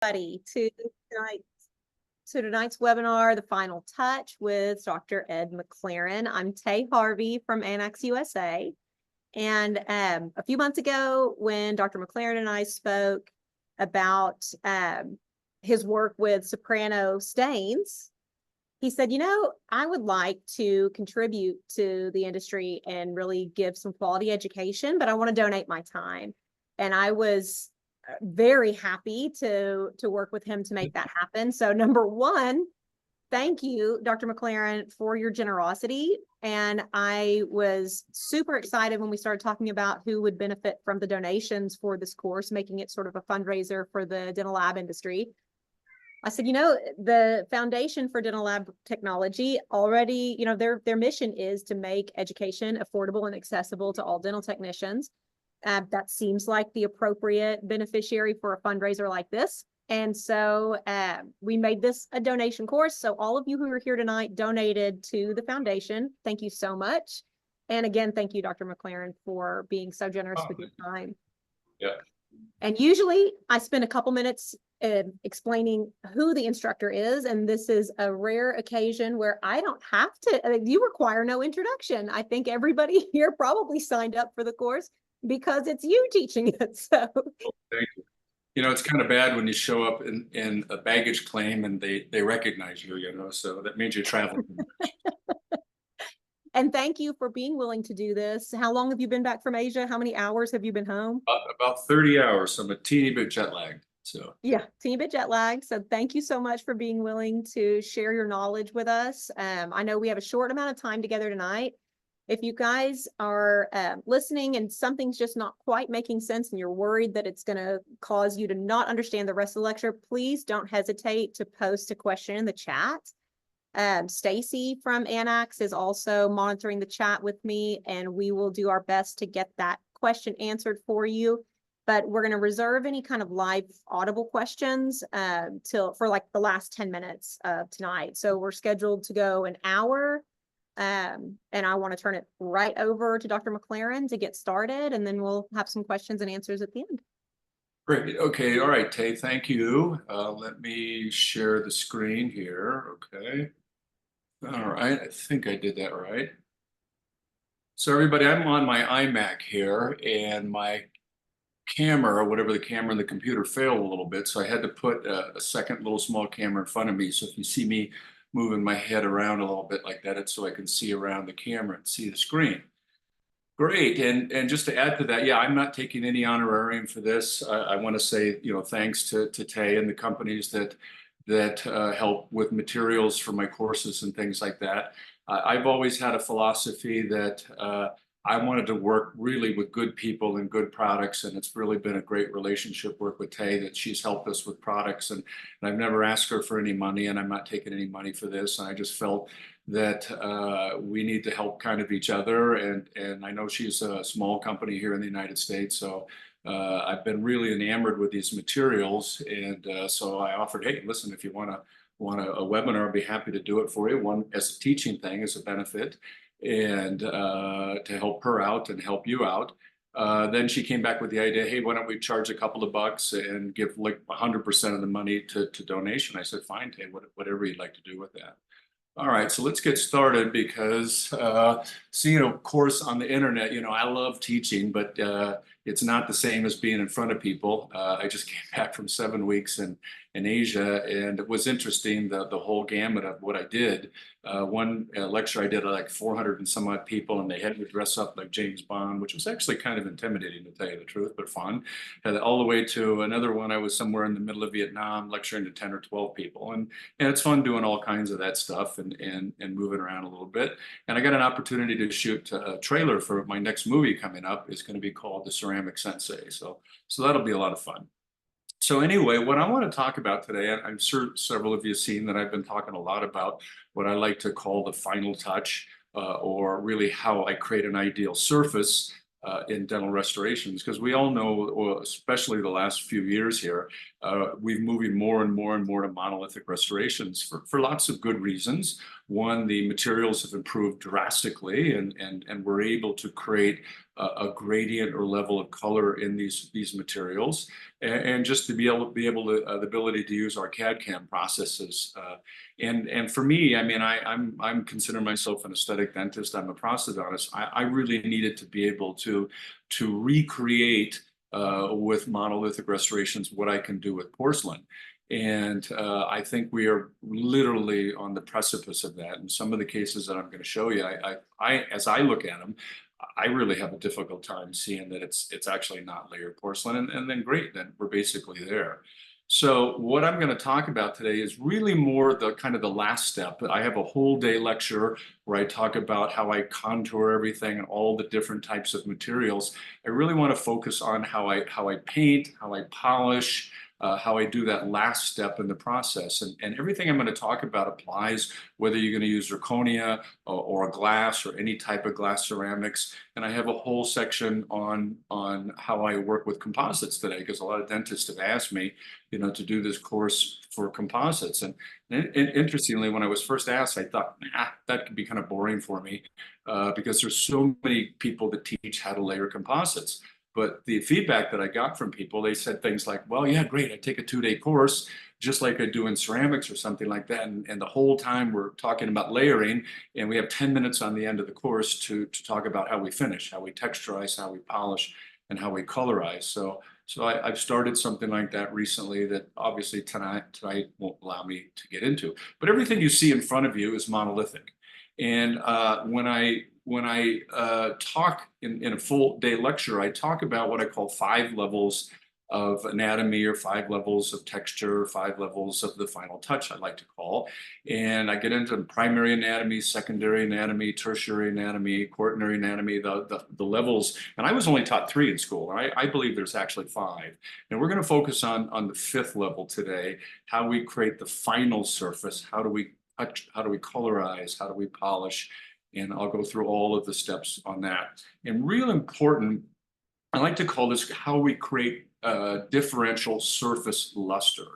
Everybody to tonight's webinar, The Final Touch with Dr. Ed McLaren. I'm Tay Harvey from Annex USA. And a few months ago, when Dr. McLaren and I spoke about his work with soprano stains, he said, I would like to contribute to the industry and really give some quality education, but I want to donate my time. And I was very happy to work with him to make that happen. So number one, thank you, Dr. McLaren, for your generosity. And I was super excited when we started talking about who would benefit from the donations for this course, making it sort of a fundraiser for the dental lab industry. I said, the Foundation for Dental Lab Technology already, their mission is to make education affordable and accessible to all dental technicians. That seems like the appropriate beneficiary for a fundraiser like this. And so we made this a donation course. So all of you who are here tonight donated to the foundation. Thank you so much. And again, thank you, Dr. McLaren, for being so generous with your time. Yeah. And usually I spend a couple minutes explaining who the instructor is. And this is a rare occasion where I don't have to, you require no introduction. I think everybody here probably signed up for the course because it's you teaching it. So thank you. It's kind of bad when you show up in a baggage claim and they recognize you, so that means you're traveling. And thank you for being willing to do this. How long have you been back from Asia? How many hours have you been home? About 30 hours. So I'm a teeny bit jet lagged. So yeah, teeny bit jet lagged. So thank you so much for being willing to share your knowledge with us. I know we have a short amount of time together tonight. If you guys are listening and something's just not quite making sense and you're worried that it's going to cause you to not understand the rest of the lecture, please don't hesitate to post a question in the chat. Stacy from Annex is also monitoring the chat with me, and we will do our best to get that question answered for you. But we're going to reserve any kind of live audible questions for like the last 10 minutes of tonight. So we're scheduled to go an hour. And I want to turn it right over to Dr. McLaren to get started, and then we'll have some questions and answers at the end. Great. Okay. All right, Tay, thank you. Let me share the screen here. Okay. All right. I think I did that right. So everybody, I'm on my iMac here, and my camera, or whatever the camera in the computer, failed a little bit. So I had to put a second little small camera in front of me. So if you see me moving my head around a little bit like that, it's so I can see around the camera and see the screen. Great. And just to add to that, yeah, I'm not taking any honorarium for this. I want to say, thanks to Tay and the companies that help with materials for my courses and things like that. I've always had a philosophy that I wanted to work really with good people and good products, and it's really been a great relationship work with Tay, that she's helped us with products, and I've never asked her for any money, and I'm not taking any money for this. And I just felt that we need to help kind of each other, and I know she's a small company here in the United States, so I've been really enamored with these materials, and so I offered, hey, listen, if you want a webinar, I'd be happy to do it for you. One, as a teaching thing, as a benefit, and to help her out and help you out. Then she came back with the idea, hey, why don't we charge a couple of bucks and give like 100% of the money to donation? I said, fine, Tay, whatever you'd like to do with that. All right, so let's get started, because seeing a course on the internet, I love teaching, but it's not the same as being in front of people. I just came back from 7 weeks in Asia, and it was interesting, the whole gamut of what I did. One lecture I did like 400 and some odd people, and they had me dress up like James Bond, which was actually kind of intimidating, to tell you the truth, but fun. All the way to another one, I was somewhere in the middle of Vietnam lecturing to 10 or 12 people, and it's fun doing all kinds of that stuff and moving around a little bit. And I got an opportunity to shoot a trailer for my next movie coming up. It's going to be called The Ceramic Sensei, so that'll be a lot of fun. So anyway, what I want to talk about today, I'm sure several of you have seen that I've been talking a lot about what I like to call the final touch, or really how I create an ideal surface in dental restorations, because we all know, especially the last few years here, we're moving more and more and more to monolithic restorations for lots of good reasons. One, the materials have improved drastically, and we're able to create a gradient or level of color in these materials, and just to be able to the ability to use our CAD/CAM processes. And for me, I mean, I'm considering myself an aesthetic dentist. I'm a prosthodontist. I really needed to be able to recreate with monolithic restorations what I can do with porcelain. And I think we are literally on the precipice of that. And some of the cases that I'm going to show you, as I look at them, I really have a difficult time seeing that it's actually not layered porcelain. And then great, then we're basically there. So what I'm going to talk about today is really more the kind of the last step. I have a whole day lecture where I talk about how I contour everything and all the different types of materials. I really want to focus on how I paint, how I polish, how I do that last step in the process. And everything I'm going to talk about applies whether you're going to use zirconia or a glass or any type of glass ceramics. And I have a whole section on how I work with composites today, because a lot of dentists have asked me, you know, to do this course for composites. And interestingly, when I was first asked, I thought, nah, that could be kind of boring for me because there's so many people that teach how to layer composites. But the feedback that I got from people, they said things like, well, yeah, great, I take a 2-day course, just like I do in ceramics or something like that. And the whole time we're talking about layering, and we have 10 minutes on the end of the course to talk about how we finish, how we texturize, how we polish, and how we colorize. So I've started something like that recently that obviously tonight won't allow me to get into. But everything you see in front of you is monolithic. And when I talk in a full day lecture, I talk about what I call 5 levels of anatomy, or 5 levels of texture, 5 levels of the final touch, I like to call. And I get into primary anatomy, secondary anatomy, tertiary anatomy, quaternary anatomy, the levels. And I was only taught 3 in school. I believe there's actually 5. And we're going to focus on the 5th level today, how we create the final surface, how do we colorize, how do we polish, and I'll go through all of the steps on that. And real important, I like to call this how we create differential surface luster.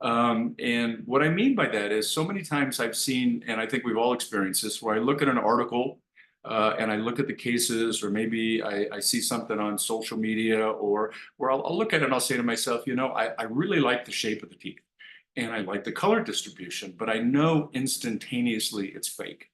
And what I mean by that is, so many times I've seen, and I think we've all experienced this, where I look at an article and I look at the cases, or maybe I see something on social media, or where I'll look at it and I'll say to myself, you know, I really like the shape of the teeth and I like the color distribution, but I know instantaneously it's fake.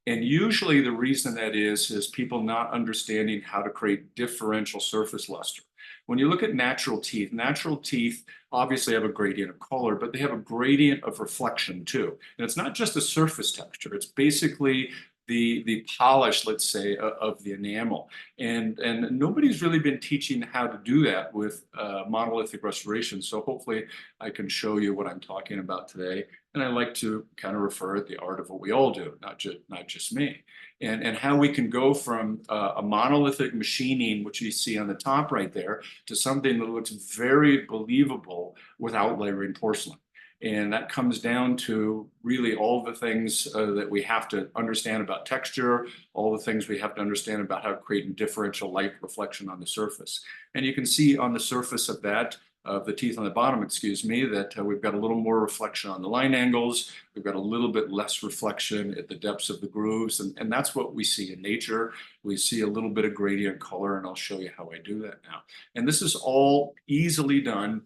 And usually the reason that is people not understanding how to create differential surface luster. When you look at natural teeth obviously have a gradient of color, but they have a gradient of reflection too. And it's not just the surface texture, it's basically the polish, let's say, of the enamel. And nobody's really been teaching how to do that with monolithic restoration. So hopefully I can show you what I'm talking about today. And I like to kind of refer at the art of what we all do, not just me. And how we can go from a monolithic machining, which you see on the top right there, to something that looks very believable without layering porcelain. And that comes down to really all the things that we have to understand about texture, all the things we have to understand about how to create differential light reflection on the surface. And you can see on the surface of that, of the teeth on the bottom, excuse me, that we've got a little more reflection on the line angles. We've got a little bit less reflection at the depths of the grooves. And that's what we see in nature. We see a little bit of gradient color, and I'll show you how I do that now. And this is all easily done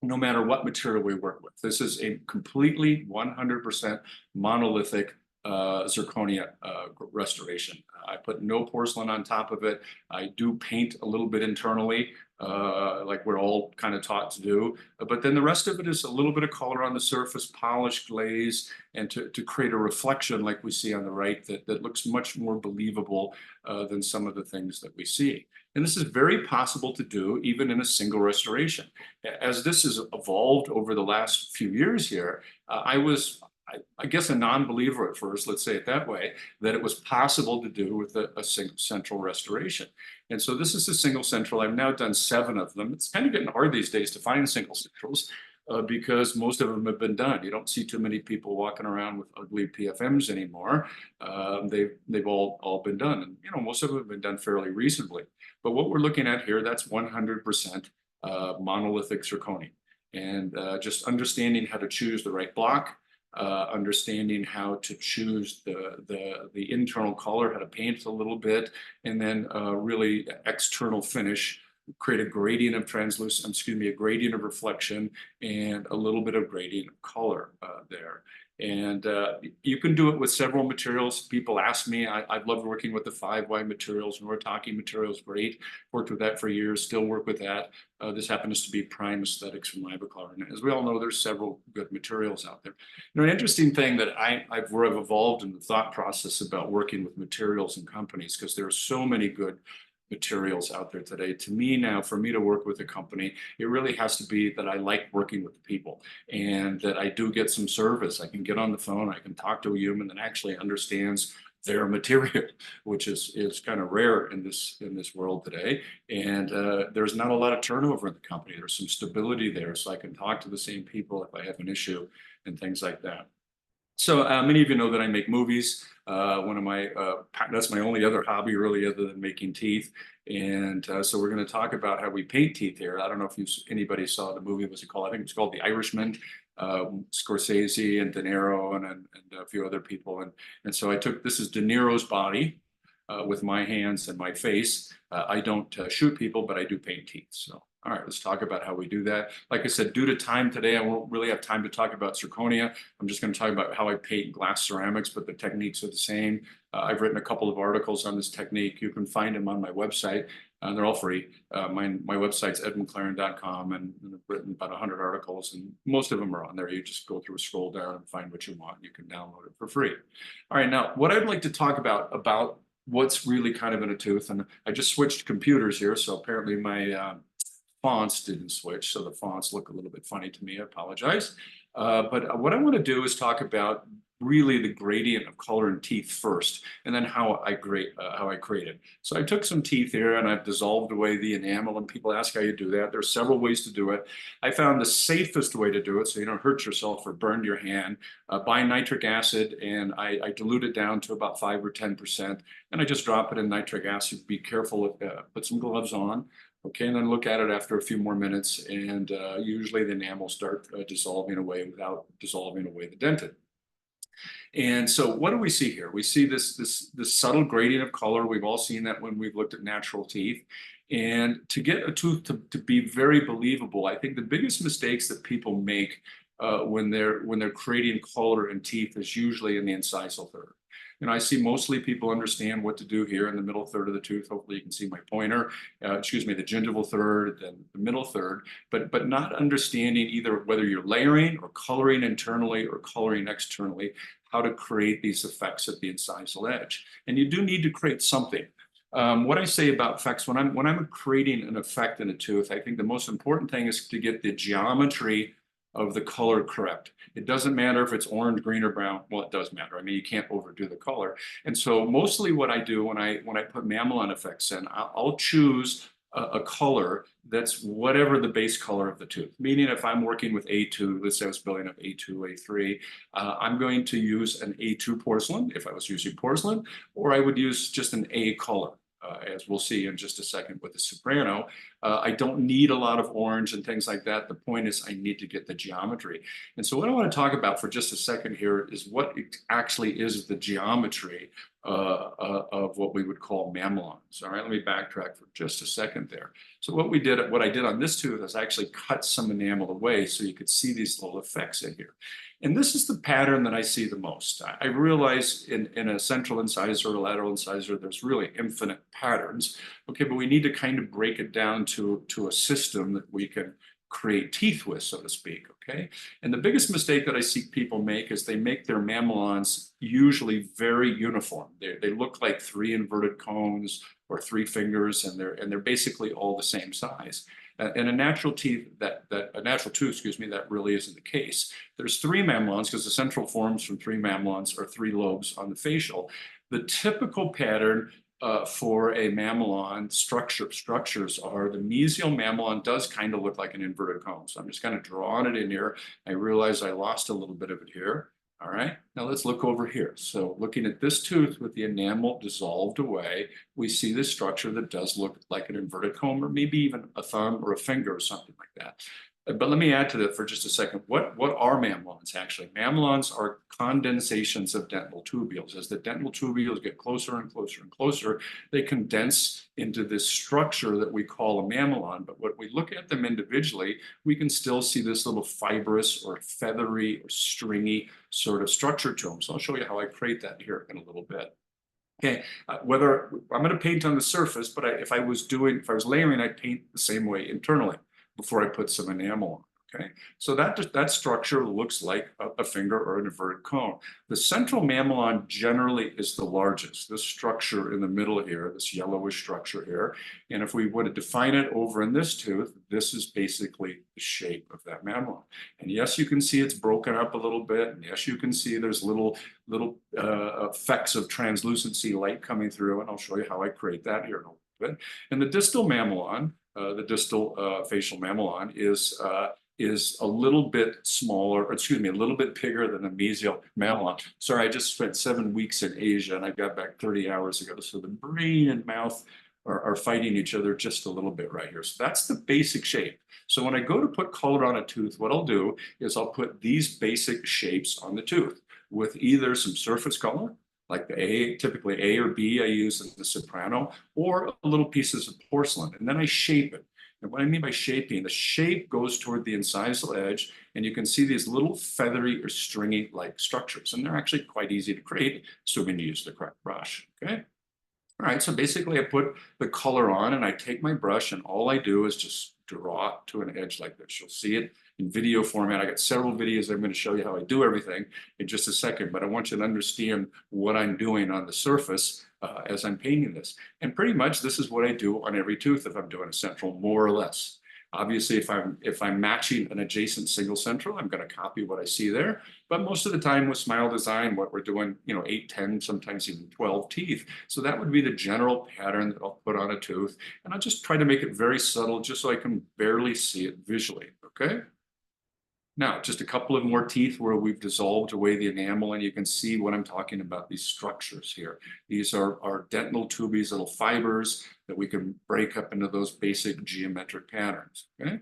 no matter what material we work with. This is a completely 100% monolithic zirconia restoration. I put no porcelain on top of it. I do paint a little bit internally, like we're all kind of taught to do. But then the rest of it is a little bit of color on the surface, polish, glaze, and to create a reflection like we see on the right that looks much more believable than some of the things that we see. And this is very possible to do even in a single restoration. As this has evolved over the last few years here, I guess a non-believer at first, let's say it that way, that it was possible to do with a single central restoration. And so this is a single central. I've now done 7 of them. It's kind of getting hard these days to find single centrals because most of them have been done. You don't see too many people walking around with ugly PFMs anymore. They've all been done. And, you know, most of them have been done fairly reasonably. But what we're looking at here, that's 100% monolithic zirconia. And just understanding how to choose the right block, understanding how to choose the internal color, how to paint a little bit, and then really external finish, create a gradient of a gradient of reflection and a little bit of gradient of color there. And you can do it with several materials. People ask me, I love working with the 5Y materials, and we're talking materials, great. Worked with that for years, still work with that. This happens to be Prime Aesthetics from McLaren. And as we all know, there's several good materials out there. You know, an interesting thing that I've evolved in the thought process about working with materials and companies, because there are so many good materials out there today. To me now, for me to work with a company, it really has to be that I like working with the people and that I do get some service. I can get on the phone, I can talk to a human that actually understands their material, which is kind of rare in this world today. And there's not a lot of turnover in the company. There's some stability there, so I can talk to the same people if I have an issue and things like that. So many of you know that I make movies. That's my only other hobby really, other than making teeth. And so we're going to talk about how we paint teeth here. I don't know if anybody saw the movie. What's it called? I think it's called The Irishman. Scorsese and De Niro and a few other people. And so this is De Niro's body with my hands and my face. I don't shoot people, but I do paint teeth. So. All right, let's talk about how we do that. Like I said, due to time today, I won't really have time to talk about zirconia. I'm just going to talk about how I paint glass ceramics, but the techniques are the same. I've written a couple of articles on this technique. You can find them on my website. They're all free. My website's edmclaren.com, and I've written about 100 articles, and most of them are on there. You just go through, scroll down, and find what you want. You can download it for free. All right, now what I'd like to talk about what's really kind of in a tooth, and I just switched computers here, so apparently my fonts didn't switch, so the fonts look a little bit funny to me. I apologize. But what I want to do is talk about really the gradient of color in teeth first, and then how I create it. So I took some teeth here and I've dissolved away the enamel, and people ask how you do that. There's several ways to do it. I found the safest way to do it, so you don't hurt yourself or burn your hand, buy nitric acid, and I dilute it down to about 5 or 10%, and I just drop it in nitric acid. Be careful, put some gloves on. Okay, and then look at it after a few more minutes, and usually the enamel start dissolving away without dissolving away the dentin. And so what do we see here? We see this subtle gradient of color. We've all seen that when we've looked at natural teeth. And to get a tooth to be very believable, I think the biggest mistakes that people make when they're creating color in teeth is usually in the incisal third. And I see mostly people understand what to do here in the middle third of the tooth. Hopefully you can see my pointer, the gingival third, then the middle third, but not understanding either whether you're layering or coloring internally or coloring externally, how to create these effects at the incisal edge. And you do need to create something. What I say about effects, when I'm creating an effect in a tooth, I think the most important thing is to get the geometry of the color correct. It doesn't matter if it's orange, green, or brown. Well, it does matter. I mean, you can't overdo the color. And so mostly what I do when I put mamelon effects in, I'll choose a color that's whatever the base color of the tooth. Meaning if I'm working with A2, let's say I was building up A2, A3, I'm going to use an A2 porcelain if I was using porcelain, or I would use just an A color. As we'll see in just a second with the soprano. I don't need a lot of orange and things like that. The point is I need to get the geometry. And so what I want to talk about for just a second here is what actually is the geometry of what we would call mamelons. All right, let me backtrack for just a second there. So what I did on this tooth is I actually cut some enamel away so you could see these little effects in here. And this is the pattern that I see the most. I realize in a central incisor or a lateral incisor, there's really infinite patterns. Okay, but we need to kind of break it down to a system that we can create teeth with, so to speak, okay? And the biggest mistake that I see people make is they make their mamelons usually very uniform. They look like 3 inverted cones or 3 fingers, and they're basically all the same size. In a natural tooth, that really isn't the case. There's 3 mamelons because the central forms from 3 mamelons or 3 lobes on the facial. The typical pattern for a mamelon structures are the mesial mamelon does kind of look like an inverted cone. So I'm just kind of drawing it in here. I realize I lost a little bit of it here. All right, now let's look over here. So looking at this tooth with the enamel dissolved away, we see this structure that does look like an inverted cone or maybe even a thumb or a finger or something like that. But let me add to that for just a second. What are mamelons actually? Mamelons are condensations of dental tubules. As the dental tubules get closer and closer and closer, they condense into this structure that we call a mamelon. But when we look at them individually, we can still see this little fibrous or feathery or stringy sort of structure to them. So I'll show you how I create that here in a little bit. Okay, whether I'm going to paint on the surface, but if I was layering, I'd paint the same way internally before I put some enamel on. Okay, so that structure looks like a finger or an inverted cone. The central mamelon generally is the largest. This structure in the middle here, this yellowish structure here, and if we were to define it over in this tooth, this is basically the shape of that mamelon. And yes, you can see it's broken up a little bit. And yes, you can see there's little effects of translucency light coming through, and I'll show you how I create that here in a little bit. And the distal mamelon, the distal facial mamelon is a little bit smaller, or excuse me, a little bit bigger than the mesial mamelon. Sorry, I just spent 7 weeks in Asia and I got back 30 hours ago. So the brain and mouth are fighting each other just a little bit right here. So that's the basic shape. So when I go to put color on a tooth, what I'll do is I'll put these basic shapes on the tooth with either some surface color, like typically A or B I use in the soprano, or little pieces of porcelain, and then I shape it. And what I mean by shaping, the shape goes toward the incisal edge, and you can see these little feathery or stringy-like structures, and they're actually quite easy to create, assuming you use the correct brush, okay? All right, so basically I put the color on and I take my brush and all I do is just draw it to an edge like this. You'll see it in video format. I got several videos. I'm going to show you how I do everything in just a second, but I want you to understand what I'm doing on the surface as I'm painting this. And pretty much this is what I do on every tooth if I'm doing a central, more or less. Obviously, if I'm matching an adjacent single central, I'm going to copy what I see there. But most of the time with Smile Design, what we're doing, 8, 10, sometimes even 12 teeth. So that would be the general pattern that I'll put on a tooth. And I'll just try to make it very subtle just so I can barely see it visually, okay? Now, just a couple of more teeth where we've dissolved away the enamel, and you can see what I'm talking about, these structures here. These are dental tubules, little fibers that we can break up into those basic geometric patterns, okay?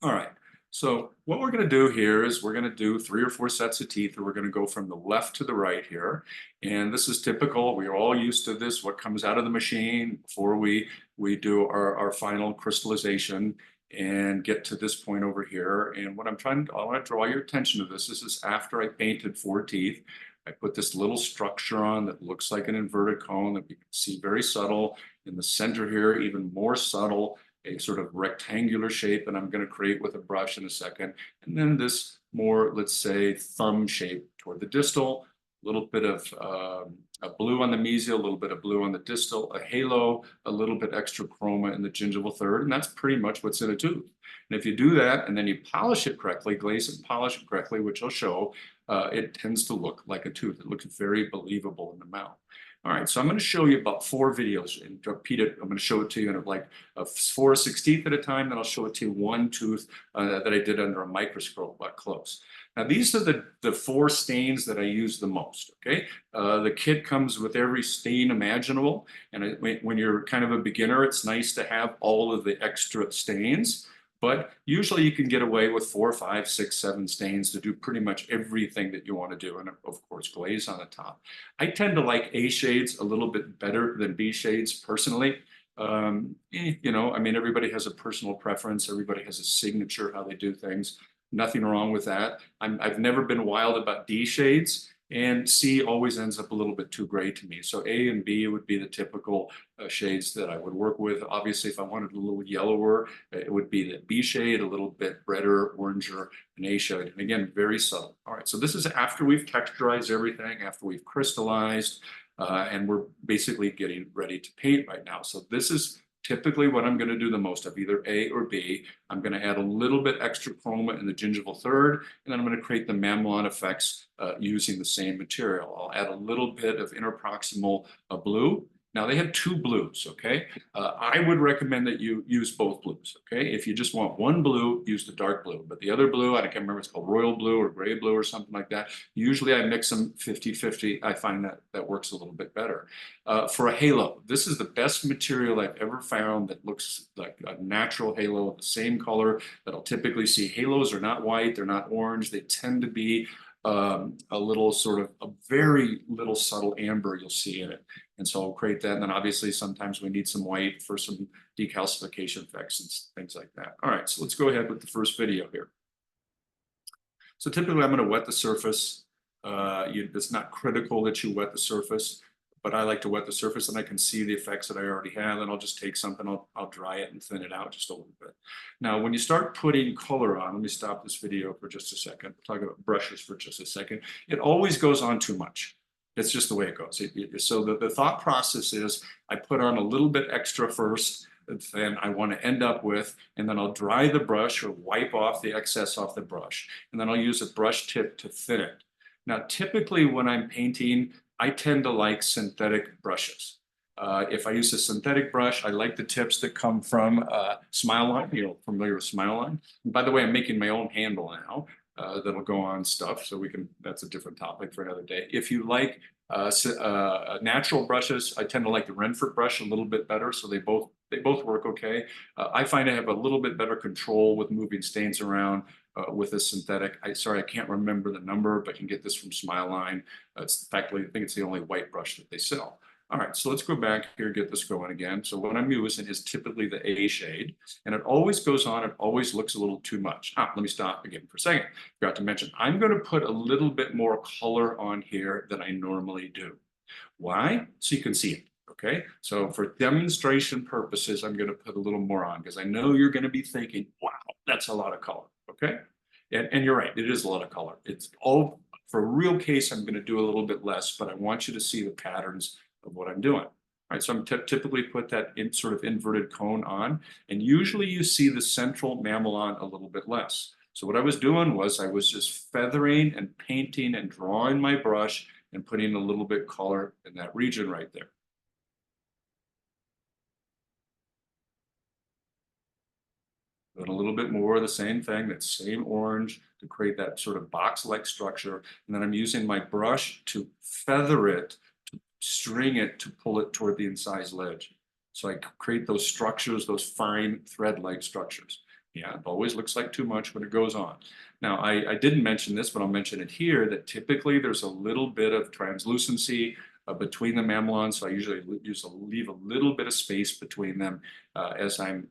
All right, so what we're gonna do here is we're gonna do 3 or 4 sets of teeth, and we're gonna go from the left to the right here. And this is typical, we're all used to this, what comes out of the machine before we do our final crystallization and get to this point over here. And what I want to draw your attention to this. This is after I painted 4 teeth. I put this little structure on that looks like an inverted cone that you can see very subtle. In the center here, even more subtle, a sort of rectangular shape that I'm going to create with a brush in a second. And then this more, let's say, thumb shape toward the distal, a little bit of a blue on the mesial, a little bit of blue on the distal, a halo, a little bit extra chroma in the gingival third, and that's pretty much what's in a tooth. And if you do that and then you polish it correctly, glaze it and polish it correctly, which I'll show, it tends to look like a tooth. It looks very believable in the mouth. All right, so I'm going to show you about 4 videos and repeat it. I'm going to show it to you in like 4 or 6 teeth at a time. Then I'll show it to you 1 tooth that I did under a microscope up close. Now, these are the 4 stains that I use the most, okay? The kit comes with every stain imaginable. And when you're kind of a beginner, it's nice to have all of the extra stains. But usually you can get away with 4, 5, 6, 7 stains to do pretty much everything that you want to do. And of course, glaze on the top. I tend to like A shades a little bit better than B shades personally. I mean, everybody has a personal preference. Everybody has a signature, how they do things. Nothing wrong with that. I've never been wild about D shades, and C always ends up a little bit too gray to me. So A and B would be the typical shades that I would work with. Obviously, if I wanted a little yellower, it would be the B shade, a little bit redder, oranger, and A shade. And again, very subtle. All right, so this is after we've texturized everything, after we've crystallized, and we're basically getting ready to paint right now. So this is typically what I'm going to do the most of, either A or B. I'm going to add a little bit extra chroma in the gingival third, and then I'm going to create the mamelon effects using the same material. I'll add a little bit of interproximal blue Now they have two blues, okay? I would recommend that you use both blues, okay? If you just want one blue, use the dark blue. But the other blue, I can't remember, it's called royal blue or gray blue or something like that. Usually I mix them 50-50. I find that works a little bit better. For a halo, this is the best material I've ever found that looks like a natural halo, the same color that I'll typically see. Halos are not white, they're not orange. They tend to be a little sort of a very little subtle amber you'll see in it. And so I'll create that. And then obviously sometimes we need some white for some decalcification effects and things like that. All right, so let's go ahead with the first video here. So typically I'm going to wet the surface. It's not critical that you wet the surface, but I like to wet the surface and I can see the effects that I already have. And I'll just take something, I'll dry it and thin it out just a little bit. Now, when you start putting color on, let me stop this video for just a second. We'll talk about brushes for just a second. It always goes on too much. It's just the way it goes. So the thought process is I put on a little bit extra first than I want to end up with, and then I'll dry the brush or wipe off the excess off the brush. And then I'll use a brush tip to thin it. Now, typically when I'm painting, I tend to like synthetic brushes. If I use a synthetic brush, I like the tips that come from Smileline. You're familiar with Smileline. And by the way, I'm making my own handle now. That'll go on stuff, so that's a different topic for another day. If you like natural brushes, I tend to like the Renfort brush a little bit better, so they both work okay. I find I have a little bit better control with moving stains around with a synthetic. Sorry, I can't remember the number, but you can get this from Smileline. It's in fact, I think it's the only white brush that they sell. All right, so let's go back here, get this going again. So what I'm using is typically the A shade, and it always goes on, it always looks a little too much. Let me stop again for a second. Forgot to mention, I'm gonna put a little bit more color on here than I normally do. Why? So you can see it, okay? So for demonstration purposes, I'm gonna put a little more on because I know you're gonna be thinking, wow, that's a lot of color, okay? And you're right, it is a lot of color. It's all, for a real case, I'm gonna do a little bit less, but I want you to see the patterns of what I'm doing. All right, so I'm typically put that in sort of inverted cone on, and usually you see the central mamelon a little bit less. So what I was doing was I was just feathering and painting and drawing my brush and putting a little bit color in that region right there. Then a little bit more of the same thing, that same orange to create that sort of box-like structure. And then I'm using my brush to feather it, string it to pull it toward the incised ledge. So I create those structures, those fine thread-like structures. Yeah, it always looks like too much when it goes on. Now, I didn't mention this, but I'll mention it here, that typically there's a little bit of translucency between the mamelons. So I usually leave a little bit of space between them as I'm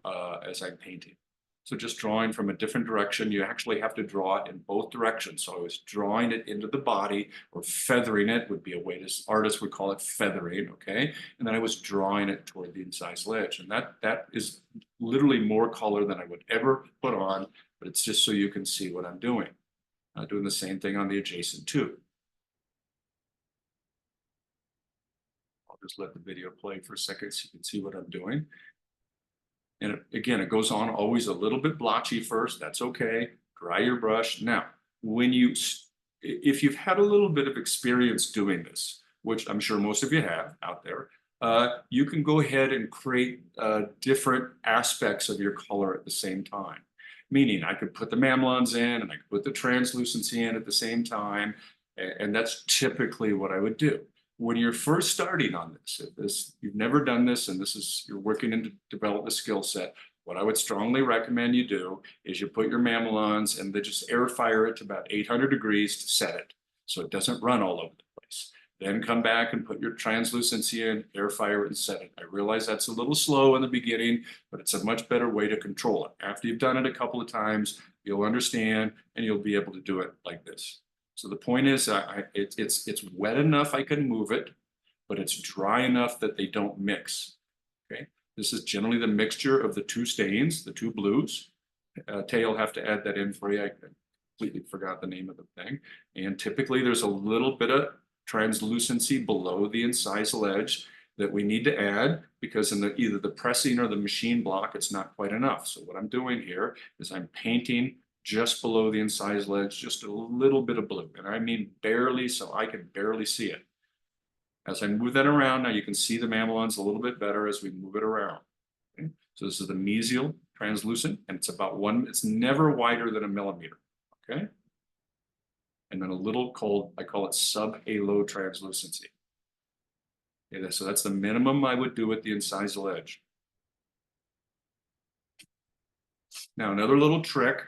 painting. So just drawing from a different direction, you actually have to draw it in both directions. So I was drawing it into the body, or feathering it would be a way artists would call it feathering, okay? And then I was drawing it toward the incised ledge. And that is literally more color than I would ever put on, but it's just so you can see what I'm doing. Doing the same thing on the adjacent tube. I'll just let the video play for a second so you can see what I'm doing. And again, it goes on always a little bit blotchy first. That's okay. Dry your brush. Now, if you've had a little bit of experience doing this, which I'm sure most of you have out there, you can go ahead and create different aspects of your color at the same time. Meaning I could put the mamelons in and I could put the translucency in at the same time. And that's typically what I would do. When you're first starting on this, you've never done this, and you're working to develop the skill set, what I would strongly recommend you do is you put your mamelons and then just air fire it to about 800 degrees to set it, so it doesn't run all over the place. Then come back and put your translucency in, air fire it and set it. I realize that's a little slow in the beginning, but it's a much better way to control it. After you've done it a couple of times, you'll understand and you'll be able to do it like this. So the point is, it's wet enough I can move it, but it's dry enough that they don't mix. Okay, this is generally the mixture of the two stains, the two blues. Tay will have to add that in for you. I completely forgot the name of the thing. And typically there's a little bit of translucency below the incised ledge that we need to add, because in either the pressing or the machine block, it's not quite enough. So what I'm doing here is I'm painting just below the incised ledge, just a little bit of blue. And I mean barely, so I can barely see it. As I move that around, now you can see the mamelons a little bit better as we move it around. Okay? So this is the mesial translucent, and it's about it's never wider than 1 millimeter, okay? And then a little cold, I call it subhalo translucency. Okay, so that's the minimum I would do at the incisal edge. Now, another little trick,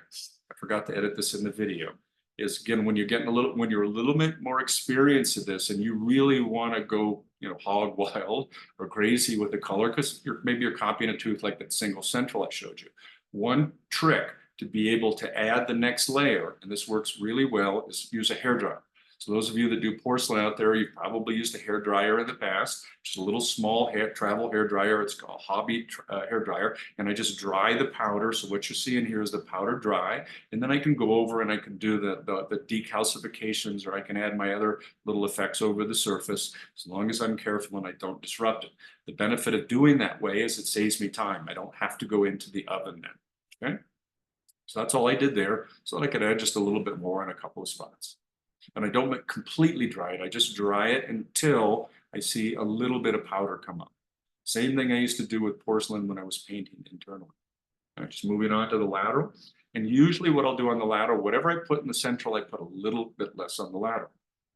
I forgot to edit this in the video, is again, when you're a little bit more experienced at this and you really want to go, hog wild or crazy with the color, because maybe you're copying a tooth like that single central I showed you. One trick to be able to add the next layer, and this works really well, is use a hairdryer. So those of you that do porcelain out there, you've probably used a hairdryer in the past, just a little small travel hairdryer. It's called a hobby hairdryer, and I just dry the powder. So what you're seeing here is the powder dry, and then I can go over and I can do the decalcifications, or I can add my other little effects over the surface, as long as I'm careful and I don't disrupt it. The benefit of doing that way is it saves me time. I don't have to go into the oven then, okay? So that's all I did there, so that I could add just a little bit more in a couple of spots. And I don't completely dry it. I just dry it until I see a little bit of powder come up. Same thing I used to do with porcelain when I was painting internally. All right, just moving on to the lateral. And usually what I'll do on the lateral, whatever I put in the central, I put a little bit less on the lateral.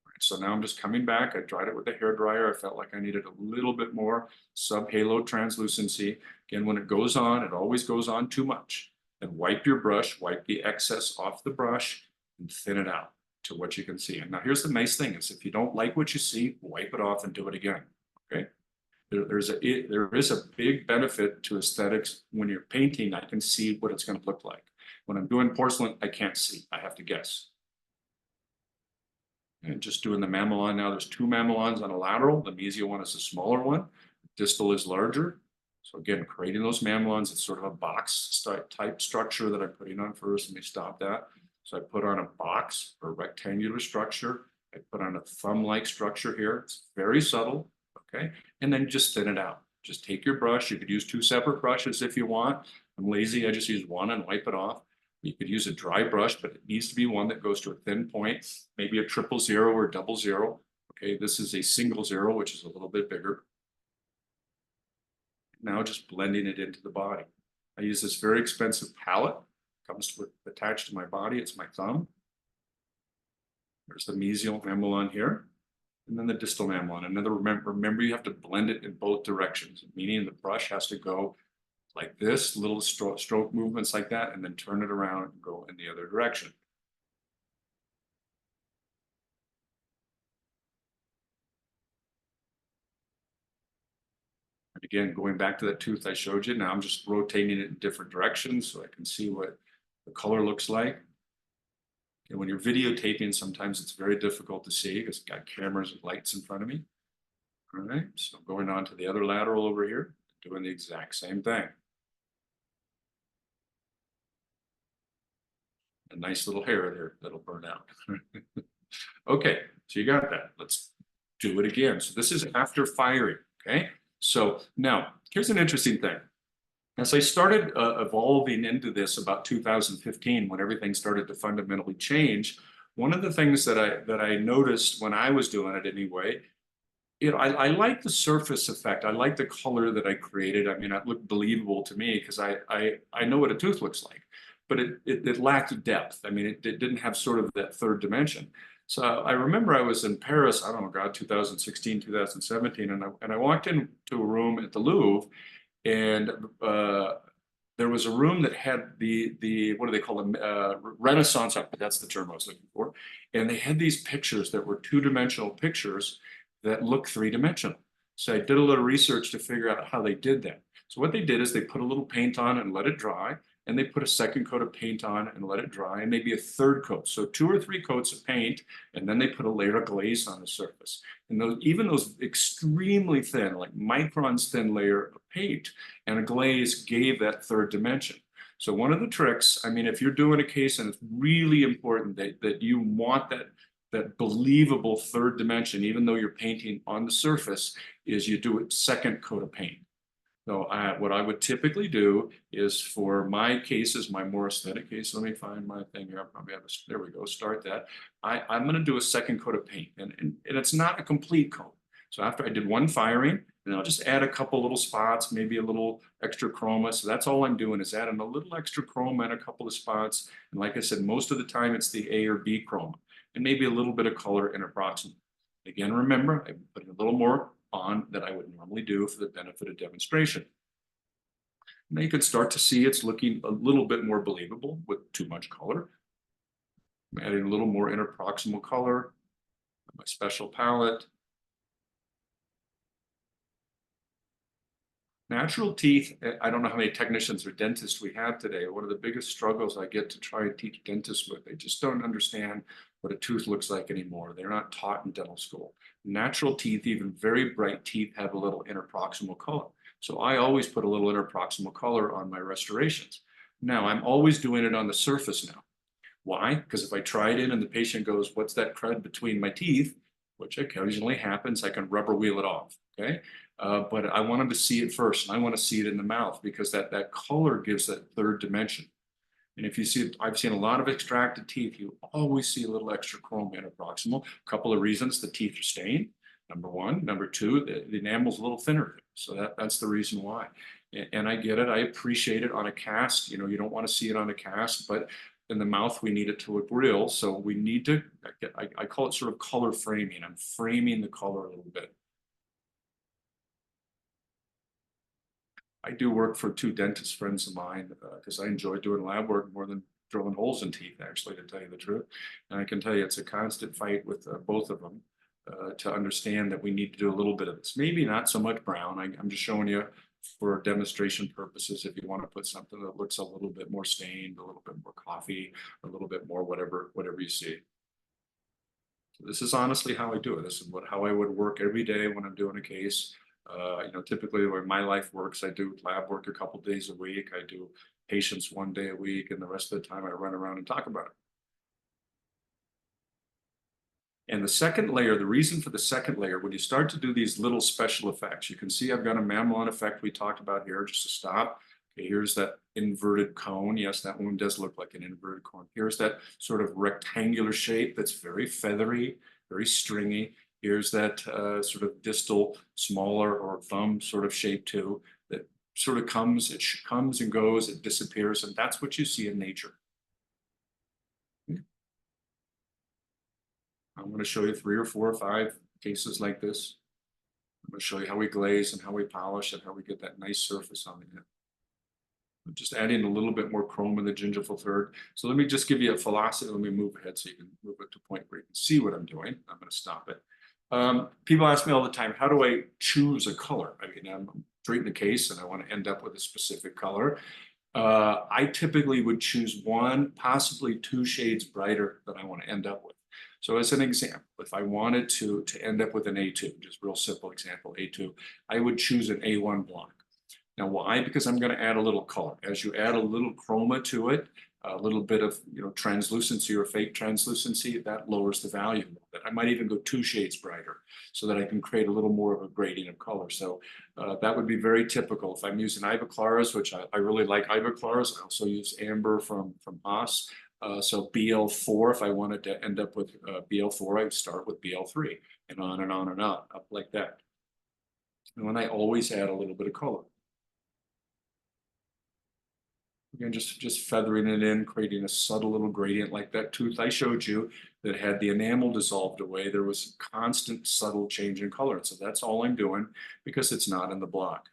All right, so now I'm just coming back. I dried it with a hairdryer. I felt like I needed a little bit more subhalo translucency. Again, when it goes on, it always goes on too much. Then wipe your brush, wipe the excess off the brush, and thin it out to what you can see. And now here's the nice thing is if you don't like what you see, wipe it off and do it again, okay? There is a big benefit to aesthetics. When you're painting, I can see what it's going to look like. When I'm doing porcelain, I can't see, I have to guess. And just doing the mamelon now, there's 2 mamelons on a lateral. The mesial one is a smaller one. Distal is larger. So again, creating those mamelons, it's sort of a box type structure that I'm putting on first. Let me stop that. So I put on a box or rectangular structure. I put on a thumb-like structure here. It's very subtle, okay? And then just thin it out. Just take your brush. You could use 2 separate brushes if you want. I'm lazy, I just use one and wipe it off. You could use a dry brush, but it needs to be one that goes to a thin point, maybe a 000 or 00. Okay, this is a 1 which is a little bit bigger. Now just blending it into the body. I use this very expensive palette. Comes attached to my body. It's my thumb. There's the mesial mamelon here, and then the distal mamelon. And then remember, you have to blend it in both directions, meaning the brush has to go like this, little stroke movements like that, and then turn it around and go in the other direction. And again, going back to that tooth I showed you, now I'm just rotating it in different directions so I can see what the color looks like. And when you're videotaping, sometimes it's very difficult to see because I've got cameras and lights in front of me. All right, so going on to the other lateral over here, doing the exact same thing. A nice little hair there that'll burn out. Okay, so you got that. Let's do it again. So this is after firing, okay? So now, here's an interesting thing. As I started evolving into this about 2015, when everything started to fundamentally change, one of the things that I noticed when I was doing it anyway, I like the surface effect. I like the color that I created. I mean, it looked believable to me because I know what a tooth looks like, but it lacked depth. I mean, it didn't have sort of that third dimension. So I remember I was in Paris, I don't know, God, 2016, 2017, and I walked into a room at the Louvre, and there was a room that had the what do they call them, Renaissance art, that's the term I was looking for. And they had these pictures that were 2-dimensional pictures that look 3-dimensional. So I did a little research to figure out how they did that. So what they did is they put a little paint on and let it dry, and they put a second coat of paint on and let it dry, and maybe a third coat. So 2 or 3 coats of paint, and then they put a layer of glaze on the surface. And even those extremely thin, like microns thin layer of paint and a glaze gave that third dimension. So one of the tricks, I mean, if you're doing a case and it's really important that you want that believable third dimension, even though you're painting on the surface, is you do a second coat of paint. So what I would typically do is, for my cases, my more aesthetic case, let me find my thing here. I probably have this, there we go, start that. I'm going to do a second coat of paint, and it's not a complete coat. So after I did one firing, and I'll just add a couple little spots, maybe a little extra chroma. So that's all I'm doing is adding a little extra chroma and a couple of spots. And like I said, most of the time it's the A or B chroma and maybe a little bit of color in approximate. Again, remember, I'm putting a little more on than I would normally do for the benefit of demonstration. Now you can start to see it's looking a little bit more believable with too much color. I'm adding a little more interproximal color, my special palette. Natural teeth, I don't know how many technicians or dentists we have today. One of the biggest struggles I get to try and teach dentists with, they just don't understand what a tooth looks like anymore. They're not taught in dental school. Natural teeth, even very bright teeth, have a little interproximal color. So I always put a little interproximal color on my restorations. Now, I'm always doing it on the surface now. Why? Because if I try it in and the patient goes, what's that crud between my teeth, which occasionally happens, I can rubber wheel it off, okay? But I want them to see it first, and I want to see it in the mouth because that color gives that third dimension. And if you see, I've seen a lot of extracted teeth, you always see a little extra chrome interproximal. A couple of reasons: the teeth are stained, number one. Number two, the enamel's a little thinner. So that's the reason why. And I get it, I appreciate it on a cast. You know, you don't want to see it on a cast, but in the mouth, we need it to look real. So we need to, I call it sort of color framing. I'm framing the color a little bit. I do work for two dentist friends of mine because I enjoy doing lab work more than drilling holes in teeth, actually, to tell you the truth. And I can tell you it's a constant fight with both of them to understand that we need to do a little bit of this. Maybe not so much brown. I'm just showing you for demonstration purposes if you want to put something that looks a little bit more stained, a little bit more coffee, a little bit more whatever you see. So this is honestly how I do it. This is how I would work every day when I'm doing a case. You know, typically the way my life works, I do lab work a couple days a week. I do patients one day a week, and the rest of the time I run around and talk about it. And the second layer, the reason for the second layer, when you start to do these little special effects, you can see I've got a mamelon effect we talked about here, just to stop. Okay, here's that inverted cone. Yes, that one does look like an inverted cone. Here's that sort of rectangular shape that's very feathery, very stringy. Here's that sort of distal, smaller or thumb sort of shape too, that sort of comes and goes, it disappears, and that's what you see in nature. I'm going to show you 3 or 4 or 5 cases like this. I'm going to show you how we glaze and how we polish and how we get that nice surface on the end. I'm just adding a little bit more chrome in the gingival third. So let me just give you a philosophy. Let me move ahead so you can move it to a point where you can see what I'm doing. I'm going to stop it. People ask me all the time, how do I choose a color? I mean, I'm treating the case and I want to end up with a specific color. I typically would choose 1, possibly 2 shades brighter than I want to end up with. So as an example, if I wanted to end up with an A2, just real simple example, A2, I would choose an A1 block. Now, why? Because I'm going to add a little color. As you add a little chroma to it, a little bit of translucency or fake translucency, that lowers the value a little bit. I might even go 2 shades brighter so that I can create a little more of a gradient of color. So that would be very typical. If I'm using Ivoclaras, which I really like Ivoclaras, I also use amber from Haas. So BL4, if I wanted to end up with BL4, I would start with BL3 and on and on and on, up like that. And then I always add a little bit of color. Again, just feathering it in, creating a subtle little gradient like that tooth I showed you that had the enamel dissolved away. There was a constant subtle change in color. So that's all I'm doing because it's not in the block.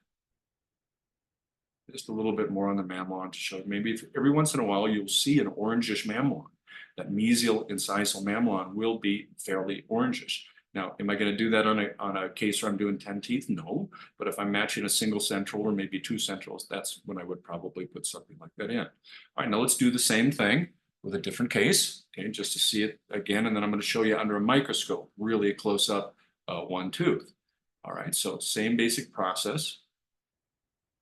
Just a little bit more on the mamelon to show. Maybe every once in a while you'll see an orangish mamelon. That mesial incisal mamelon will be fairly orangish. Now, am I going to do that on a case where I'm doing 10 teeth? No. But if I'm matching a single central or maybe 2 centrals, that's when I would probably put something like that in. All right, now let's do the same thing with a different case, okay, just to see it again. And then I'm going to show you under a microscope, really close up one tooth. All right, so same basic process.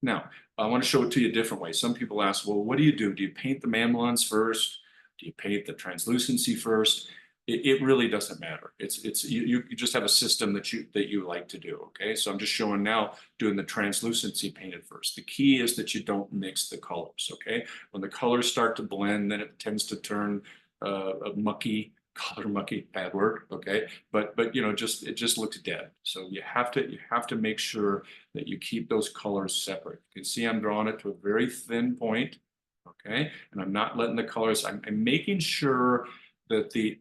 Now, I want to show it to you a different way. Some people ask, well, what do you do? Do you paint the mamelons first? Do you paint the translucency first? It really doesn't matter. You just have a system that you like to do. Okay, so I'm just showing now doing the translucency painted first. The key is that you don't mix the colors. Okay, when the colors start to blend, then it tends to turn mucky. color mucky, bad word, okay? But you know, it just looks dead. So you have to make sure that you keep those colors separate. You can see I'm drawing it to a very thin point, okay? And I'm not letting the colors, I'm making sure that the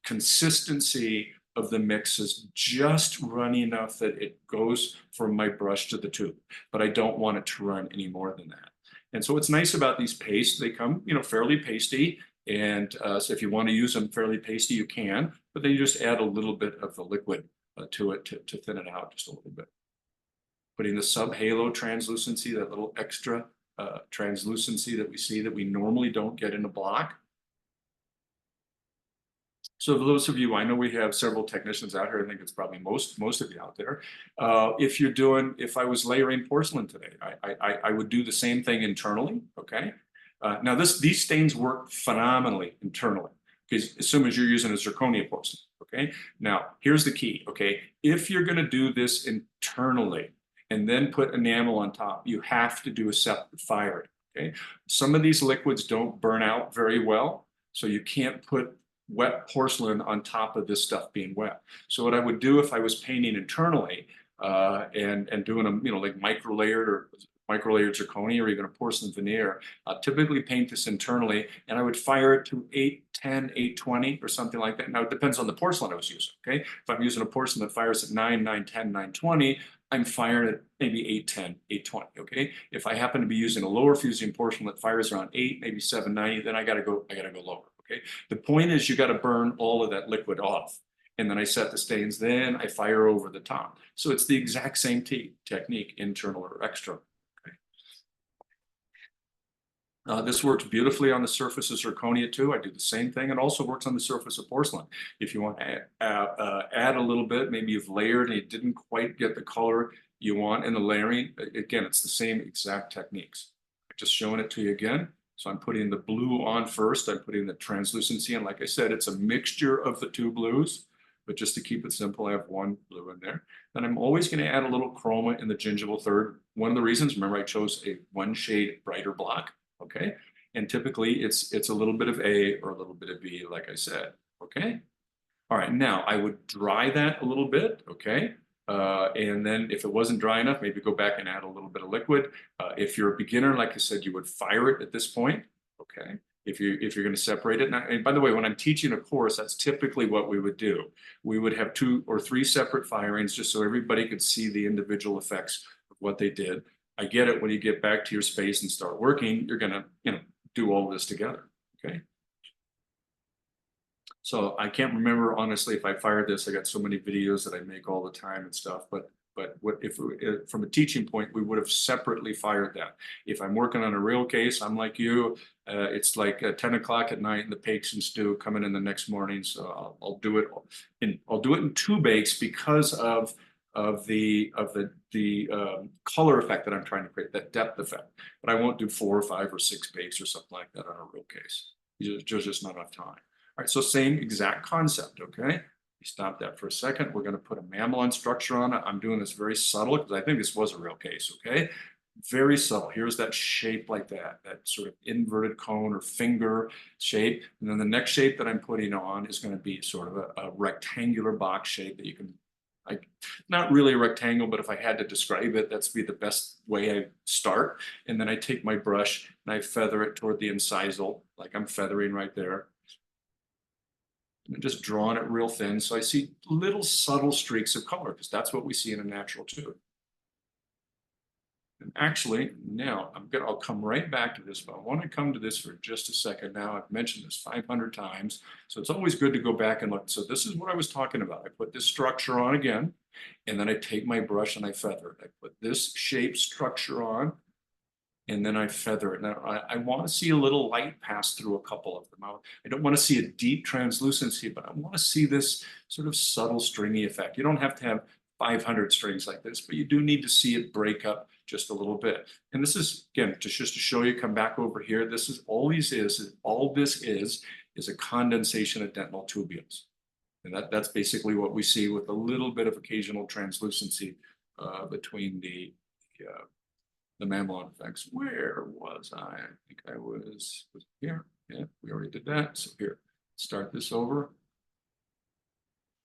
consistency of the mix is just runny enough that it goes from my brush to the tube, but I don't want it to run any more than that. And so what's nice about these pastes, they come, you know, fairly pasty. And so if you want to use them fairly pasty, you can, but then you just add a little bit of the liquid to it to thin it out just a little bit. Putting the sub-halo translucency, that little extra translucency that we see that we normally don't get in a block. So for those of you, I know we have several technicians out here. I think it's probably most of you out there. If I was layering porcelain today, I would do the same thing internally. Okay. Now these stains work phenomenally internally because as soon as you're using a zirconia porcelain. Okay. Now here's the key. Okay. If you're going to do this internally and then put enamel on top, you have to do a separate firing. Okay. Some of these liquids don't burn out very well, so you can't put wet porcelain on top of this stuff being wet. So what I would do if I was painting internally and doing a, you know, like microlayered zirconia or even a porcelain veneer, typically paint this internally and I would fire it to 810, 820 or something like that. Now it depends on the porcelain I was using, okay? If I'm using a porcelain that fires at 9, 910, 920, I'm firing at maybe 810, 820, okay? If I happen to be using a lower fusing porcelain that fires around 8, maybe 790, then I gotta go lower. Okay. The point is you got to burn all of that liquid off. And then I set the stains, then I fire over the top. So it's the exact same technique, internal or external. Okay. This works beautifully on the surface of zirconia too. I do the same thing. It also works on the surface of porcelain. If you want to add a little bit, maybe you've layered and you didn't quite get the color you want in the layering. Again, it's the same exact techniques. Just showing it to you again. So I'm putting the blue on first. I'm putting the translucency in. Like I said, it's a mixture of the two blues, but just to keep it simple, I have one blue in there. Then I'm always going to add a little chroma in the gingival third. One of the reasons, remember I chose a one shade brighter block, okay? And typically it's a little bit of A or a little bit of B, like I said, okay? All right, now I would dry that a little bit, okay? And then if it wasn't dry enough, maybe go back and add a little bit of liquid. If you're a beginner, like I said, you would fire it at this point, okay? If you're going to separate it. Now, and by the way, when I'm teaching a course, that's typically what we would do. We would have 2 or 3 separate firings just so everybody could see the individual effects of what they did. I get it when you get back to your space and start working, you're going to, you know, do all this together, okay? So I can't remember honestly if I fired this. I got so many videos that I make all the time and stuff, but what if from a teaching point, we would have separately fired that. If I'm working on a real case, I'm like you, it's like 10 o'clock at night and the patients do coming in the next morning. So I'll do it in 2 bakes because of the color effect that I'm trying to create, that depth effect. But I won't do 4 or 5 or 6 bakes or something like that on a real case. There's just not enough time. All right, so same exact concept, okay? We stop that for a second. We're going to put a mamelon structure on it. I'm doing this very subtle because I think this was a real case, okay? Very subtle. Here's that shape like that sort of inverted cone or finger shape. And then the next shape that I'm putting on is going to be sort of a rectangular box shape that you can, like, not really a rectangle, but if I had to describe it, that's be the best way I start. And then I take my brush and I feather it toward the incisal, like I'm feathering right there. And just drawing it real thin. So I see little subtle streaks of color because that's what we see in a natural tube. And actually, now I'll come right back to this, but I want to come to this for just a second now. I've mentioned this 500 times. So it's always good to go back and look. So this is what I was talking about. I put this structure on again, and then I take my brush and I feather it. I put this shape structure on, and then I feather it. Now, I want to see a little light pass through a couple of them. I don't want to see a deep translucency, but I want to see this sort of subtle stringy effect. You don't have to have 500 strings like this, but you do need to see it break up just a little bit. And this is, again, just to show you, come back over here. This is all this is a condensation of dental tubules. And that's basically what we see with a little bit of occasional translucency between the mamelon effects. Where was I? I think I was here. Yeah, we already did that. So here, Start this over.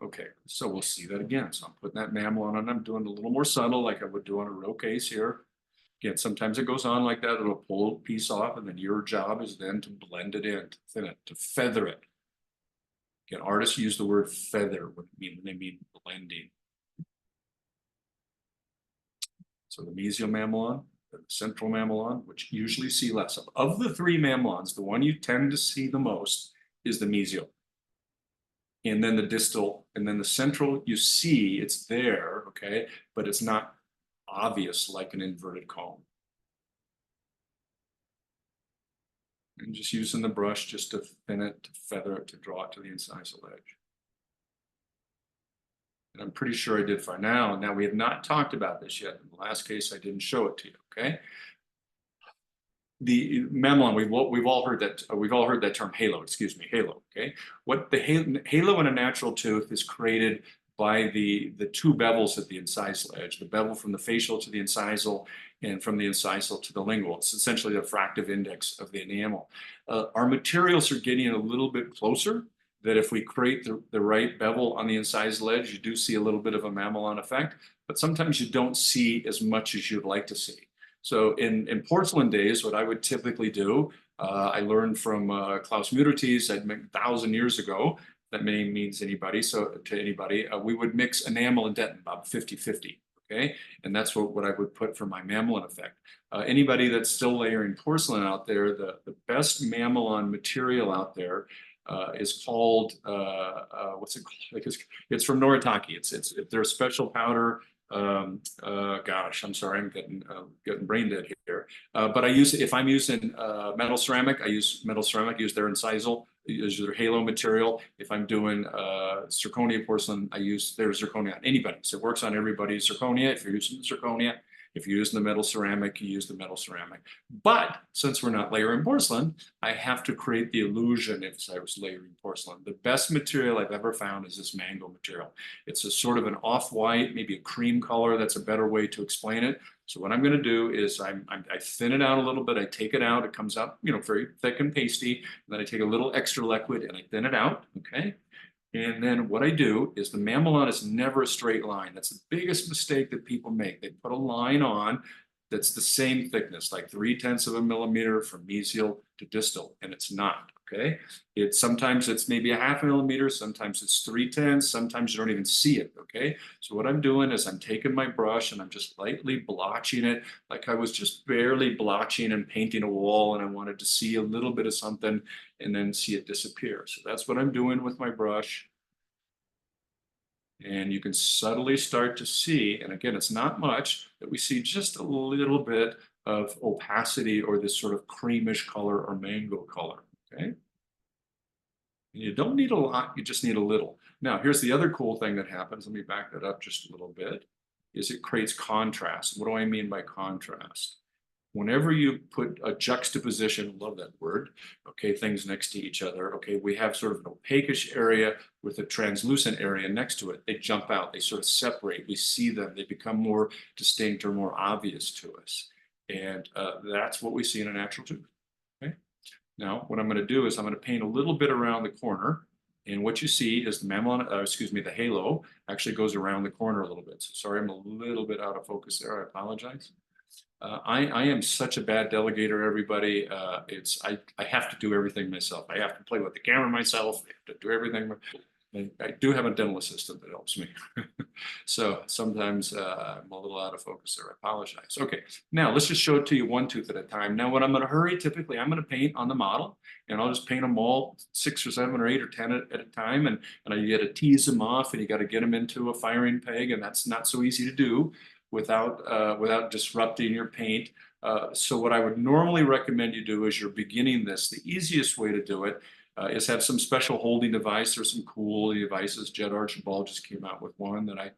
Okay, so we'll see that again. So I'm putting that mammal on and I'm doing a little more subtle like I would do on a real case here. Again, sometimes it goes on like that. It'll pull a piece off and then your job is then to blend it in, to thin it, to feather it. Again, artists use the word feather when they mean blending. So the mesial mamelon, the central mamelon, which you usually see less of. Of the three mamelons, the one you tend to see the most is the mesial. And then the distal, and then the central, you see it's there, okay, but it's not obvious like an inverted cone. And just using the brush just to thin it, to feather it, to draw it to the incisal edge. And I'm pretty sure I did fine. Now we have not talked about this yet. In the last case, I didn't show it to you, okay? The mamelon, we've all heard that term halo, excuse me, halo, okay? What the halo in a natural tooth is created by the two bevels at the incisal edge, the bevel from the facial to the incisal and from the incisal to the lingual. It's essentially the fractive index of the enamel. Our materials are getting a little bit closer, that if we create the right bevel on the incisal edge, you do see a little bit of a mamelon effect, but sometimes you don't see as much as you'd like to see. So in porcelain days, what I would typically do, I learned from Klaus Mutertes, I'd make 1,000 years ago, that name means anybody, so to anybody, we would mix enamel and dentin about 50-50, okay? And that's what I would put for my mamelon effect. Anybody that's still layering porcelain out there, the best mamelon material out there is called, what's it called? It's from Noritake. They're a special powder. Gosh, I'm sorry, I'm getting brain dead here. But I use, if I'm using metal ceramic, I use metal ceramic, use their incisal, use their halo material. If I'm doing zirconia porcelain, I use their zirconia on anybody. So it works on everybody's zirconia. If you're using the zirconia, if you're using the metal ceramic, you use the metal ceramic. But since we're not layering porcelain, I have to create the illusion if I was layering porcelain. The best material I've ever found is this mango material. It's a sort of an off-white, maybe a cream color. That's a better way to explain it. So what I'm going to do is I thin it out a little bit. I take it out. It comes out, very thick and pasty. And then I take a little extra liquid and I thin it out. Okay. And then what I do is the mamelon is never a straight line. That's the biggest mistake that people make. They put a line on that's the same thickness, like 0.3 of a millimeter from mesial to distal, and it's not, okay? Sometimes it's maybe 0.5 millimeter, sometimes it's 0.3, sometimes you don't even see it, okay? So what I'm doing is I'm taking my brush and I'm just lightly blotching it, like I was just barely blotching and painting a wall and I wanted to see a little bit of something and then see it disappear. So that's what I'm doing with my brush. And you can subtly start to see, and again, it's not much, that we see just a little bit of opacity or this sort of creamish color or mango color, okay? And you don't need a lot, you just need a little. Now, here's the other cool thing that happens. Let me back that up just a little bit, is it creates contrast. What do I mean by contrast? Whenever you put a juxtaposition, love that word, okay, things next to each other, okay, we have sort of an opaquish area with a translucent area next to it. They jump out, they sort of separate, we see them, they become more distinct or more obvious to us. And that's what we see in a natural tooth, okay? Now, what I'm gonna do is I'm gonna paint a little bit around the corner, and what you see is the mamelon, the halo actually goes around the corner a little bit. So sorry, I'm a little bit out of focus there, I apologize. I am such a bad delegator, everybody. I have to do everything myself. I have to play with the camera myself. I have to do everything. I do have a dental assistant that helps me. So sometimes I'm a little out of focus there. I apologize. Okay, now let's just show it to you one tooth at a time. Now when I'm going to hurry, typically I'm going to paint on the model and I'll just paint them all 6 or 7 or 8 or 10 at a time. And you got to tease them off and you got to get them into a firing peg, and that's not so easy to do without disrupting your paint. So what I would normally recommend you do as you're beginning this, the easiest way to do it is have some special holding device. There's some cool devices. Jed Archibald just came out with one that I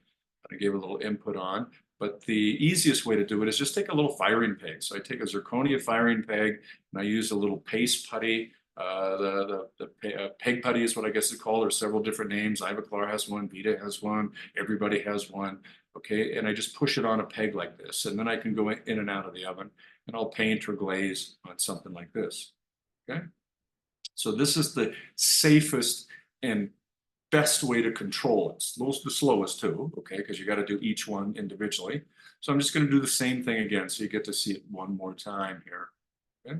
gave a little input on. But the easiest way to do it is just take a little firing peg. So I take a zirconia firing peg and I use a little paste putty. The peg putty is what I guess it's called. There's several different names. Ivoclar has one, Vita has one, everybody has one. Okay, and I just push it on a peg like this, and then I can go in and out of the oven, and I'll paint or glaze on something like this. Okay, So this is the safest and best way to control it. It's the slowest too, okay, because you got to do each one individually. So I'm just going to do the same thing again, so you get to see it one more time here. Okay.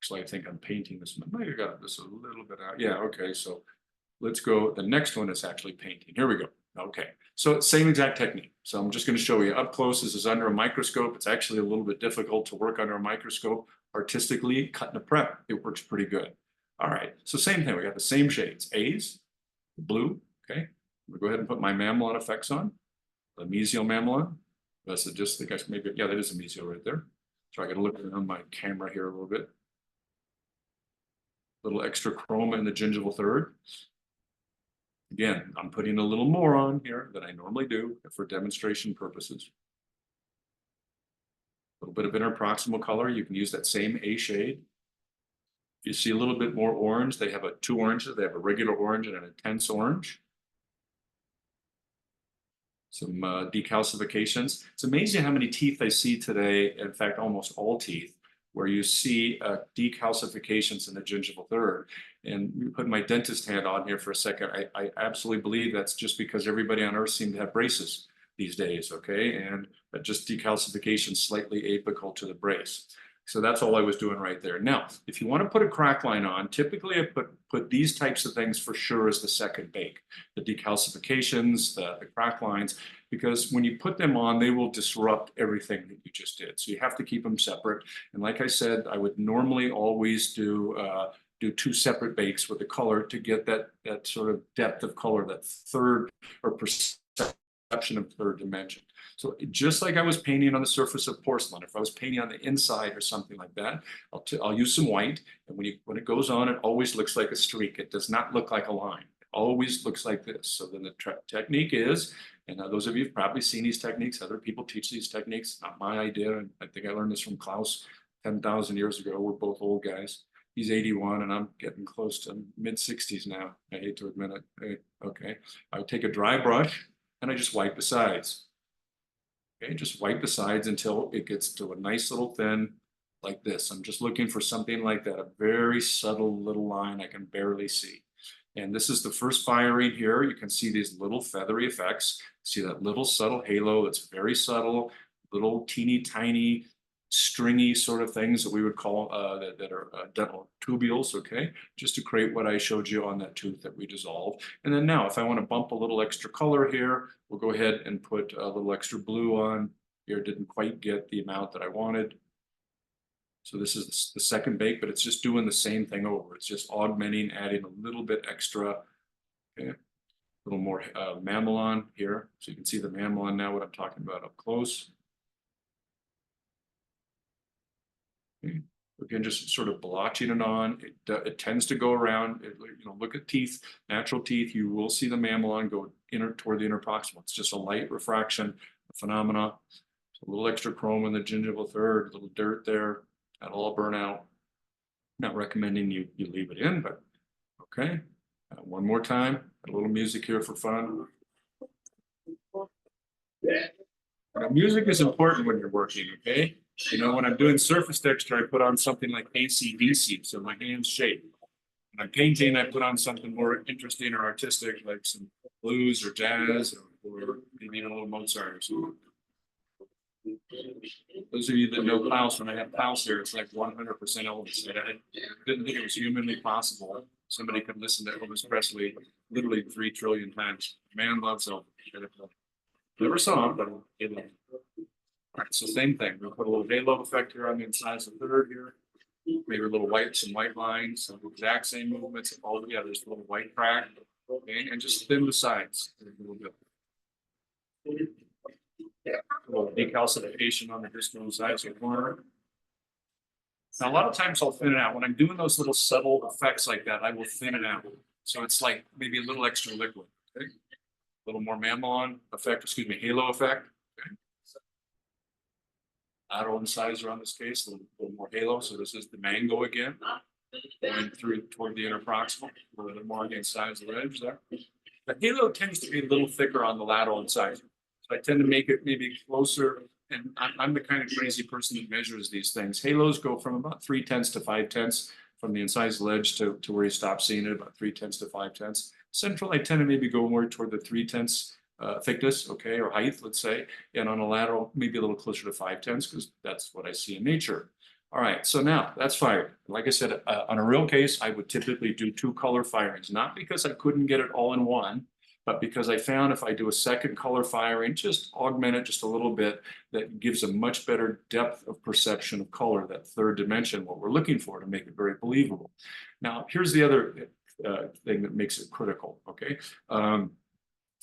Actually, I think I'm painting this one. I might have got this a little bit out. Yeah, okay, so let's go. The next one is actually painting. Here we go. Okay, so same exact technique. So I'm just going to show you up close. This is under a microscope. It's actually a little bit difficult to work under a microscope. Artistically, cut in a prep, it works pretty good. All right, so same thing. We got the same shades. A's, blue. Okay, we'll go ahead and put my mamelon effects on. The mesial mamelon. That's just, I guess maybe, yeah, that is a mesial right there. So I got to look around my camera here a little bit. Little extra chroma in the gingival third. Again, I'm putting a little more on here than I normally do for demonstration purposes. A little bit of interproximal color. You can use that same A shade. If you see a little bit more orange, they have two oranges. They have a regular orange and an intense orange. Some decalcifications. It's amazing how many teeth I see today. In fact, almost all teeth, where you see decalcifications in the gingival third. And you put my dentist hat on here for a second. I absolutely believe that's just because everybody on earth seems to have braces these days, okay? And just decalcification slightly apical to the brace. So that's all I was doing right there. Now, if you want to put a crack line on, typically I put these types of things for sure as the second bake. The decalcifications, the crack lines, because when you put them on, they will disrupt everything that you just did. So you have to keep them separate. And like I said, I would normally always do two separate bakes with the color to get that sort of depth of color, that third or perception of third dimension. So just like I was painting on the surface of porcelain, if I was painting on the inside or something like that, I'll use some white. And when it goes on, it always looks like a streak. It does not look like a line. It always looks like this. So then the technique is, and those of you have probably seen these techniques, other people teach these techniques, not my idea. I think I learned this from Klaus 10,000 years ago. We're both old guys. He's 81 and I'm getting close to mid 60s now. I hate to admit it. Okay, I take a dry brush and I just wipe the sides. Okay, just wipe the sides until it gets to a nice little thin like this. I'm just looking for something like that, a very subtle little line I can barely see. And this is the first firing here. You can see these little feathery effects. See that little subtle halo that's very subtle, little teeny tiny stringy sort of things that we would call that are dental tubules, okay, just to create what I showed you on that tooth that we dissolved. And then now if I want to bump a little extra color here, we'll go ahead and put a little extra blue on here. Didn't quite get the amount that I wanted. So this is the second bake, but it's just doing the same thing over. It's just augmenting, adding a little bit extra, okay, a little more mamelon here. So you can see the mamelon now, what I'm talking about up close. Okay. Again, just sort of blotching it on. It tends to go around. Look at teeth, natural teeth. You will see the mamelon go toward the interproximal. It's just a light refraction phenomena. So a little extra chrome in the gingival third, a little dirt there. That'll all burn out. Not recommending you leave it in, but okay. One more time. A little music here for fun. Now, music is important when you're working, okay? When I'm doing surface texture, I put on something like ACDC, so my hands shake. When I'm painting, I put on something more interesting or artistic, like some blues or jazz, or maybe even a little Mozart or something. Those of you that know Klaus, when I have Klaus here, it's like 100% Elvis. I didn't think it was humanly possible. Somebody could listen to Elvis Presley literally 3 trillion times. Man loves Elvis. Never saw him, but it loved him. All right, so same thing. We'll put a little halo effect here on the incisal third here. Maybe a little white, some white lines, some exact same movements all together. There's a little white crack, okay, and just thin the sides a little bit. A little decalcification on the distal incisal corner. Now, a lot of times I'll thin it out. When I'm doing those little subtle effects like that, I will thin it out. So it's like maybe a little extra liquid. Okay? A little more mamelon effect, excuse me, halo effect. Okay? Lateral incisor on this case, a little more halo. So this is the mango again. Going through toward the interproximal, a little bit more on the incisal edge there. The halo tends to be a little thicker on the lateral incisor. So I tend to make it maybe closer. And I'm the kind of crazy person that measures these things. Halos go from about 3/10 to 5/10 from the incisal ledge to where you stop seeing it, about 3/10 to 5/10. Central, I tend to maybe go more toward the 3/10 thickness, okay, or height, let's say. And on a lateral, maybe a little closer to 5/10 because that's what I see in nature. All right, so now that's fired. Like I said, on a real case, I would typically do 2 color firings, not because I couldn't get it all in one, but because I found if I do a second color firing, just augment it just a little bit, that gives a much better depth of perception of color, that third dimension, what we're looking for to make it very believable. Now, here's the other thing that makes it critical, okay?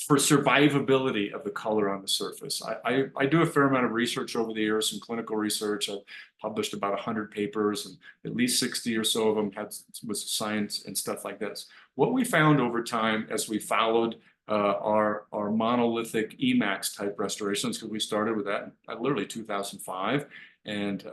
For survivability of the color on the surface. I do a fair amount of research over the years, some clinical research. I've published about 100 papers, and at least 60 or so of them was science and stuff like this. What we found over time as we followed our monolithic Emax type restorations, because we started with that in literally 2005, and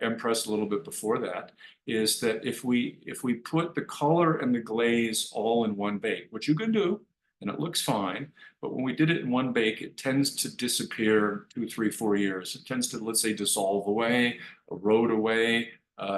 Empress a little bit before that, is that if we put the color and the glaze all in one bake, which you can do, and it looks fine, but when we did it in one bake, it tends to disappear 2, 3, 4 years. It tends to, let's say, dissolve away, erode away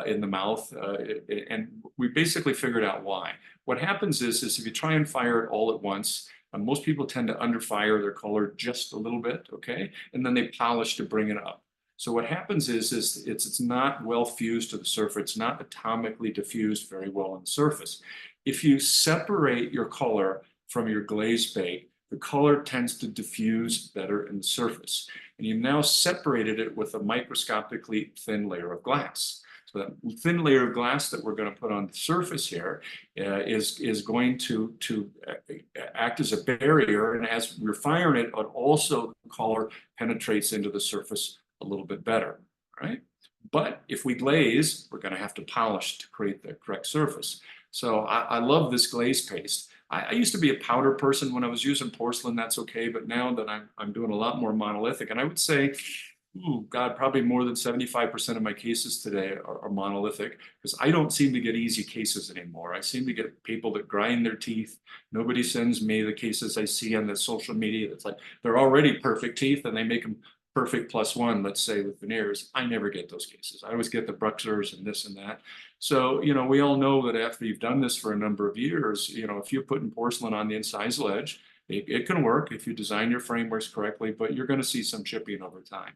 in the mouth, and we basically figured out why. What happens is if you try and fire it all at once, most people tend to underfire their color just a little bit, okay? And then they polish to bring it up. So what happens is it's not well fused to the surface. It's not atomically diffused very well on the surface. If you separate your color from your glaze bake, the color tends to diffuse better in the surface. And you've now separated it with a microscopically thin layer of glass. So that thin layer of glass that we're going to put on the surface here is going to act as a barrier. And as we're firing it, but also the color penetrates into the surface a little bit better, right? But if we glaze, we're going to have to polish to create the correct surface. So I love this glaze paste. I used to be a powder person when I was using porcelain, that's okay. But now that I'm doing a lot more monolithic, and I would say, God, probably more than 75% of my cases today are monolithic, because I don't seem to get easy cases anymore. I seem to get people that grind their teeth. Nobody sends me the cases I see on the social media that's like, they're already perfect teeth and they make them perfect +1, let's say, with veneers. I never get those cases. I always get the Bruxers and this and that. So, we all know that after you've done this for a number of years, if you're putting porcelain on the incisal edge, it can work if you design your frameworks correctly, but you're going to see some chipping over time.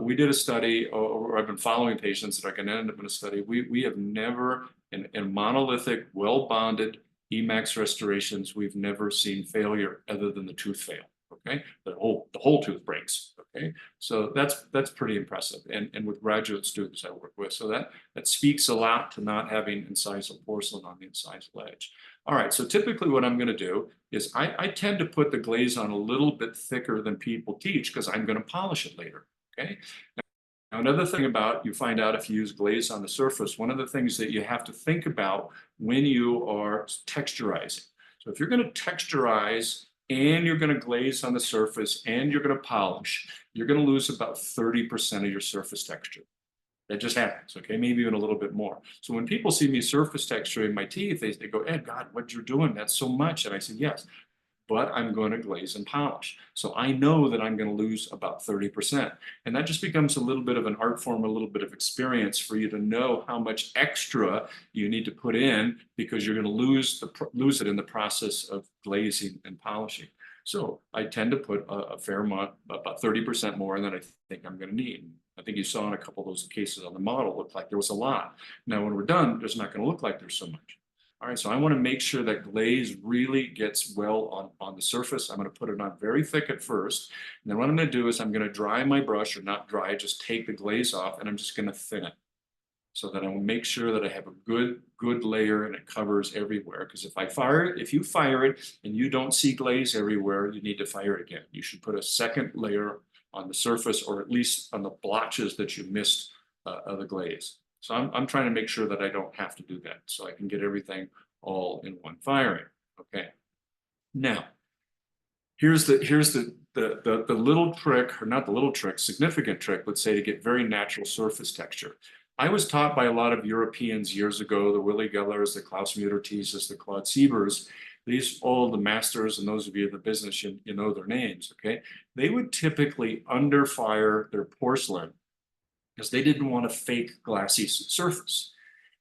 We did a study, or I've been following patients that are going to end up in a study. We have never, in monolithic, well-bonded Emax restorations, we've never seen failure other than the tooth fail. Okay, the whole tooth breaks. Okay, so that's pretty impressive. And with graduate students I work with, so that speaks a lot to not having incisal porcelain on the incisal edge. All right, so typically what I'm going to do is I tend to put the glaze on a little bit thicker than people teach, because I'm going to polish it later. Okay. Now, another thing about, you find out if you use glaze on the surface, one of the things that you have to think about when you are texturizing. So if you're going to texturize and you're going to glaze on the surface and you're going to polish, you're going to lose about 30% of your surface texture. That just happens, okay? Maybe even a little bit more. So when people see me surface texturing my teeth, they go, Ed, God, what you're doing, that's so much. And I said, yes, but I'm going to glaze and polish. So I know that I'm going to lose about 30%. And that just becomes a little bit of an art form, a little bit of experience for you to know how much extra you need to put in, because you're going to lose it in the process of glazing and polishing. So I tend to put a fair amount, about 30% more than I think I'm going to need. I think you saw in a couple of those cases on the model, looked like there was a lot. Now, when we're done, there's not going to look like there's so much. All right, so I want to make sure that glaze really gets well on the surface. I'm going to put it on very thick at first. And then what I'm going to do is I'm going to dry my brush, or not dry, just take the glaze off, and I'm just going to thin it, so that I will make sure that I have a good layer and it covers everywhere. Because if you fire it and you don't see glaze everywhere, you need to fire it again. You should put a second layer on the surface, or at least on the blotches that you missed of the glaze. So I'm trying to make sure that I don't have to do that, so I can get everything all in one firing. Okay. Now, here's the little trick, or not the little trick, significant trick, let's say, to get very natural surface texture. I was taught by a lot of Europeans years ago, the Willy Gellers, the Klaus Mutter-Thieses, the Claude Siebers, these, all the masters and those of you in the business, you know their names, okay? They would typically underfire their porcelain because they didn't want a fake glassy surface.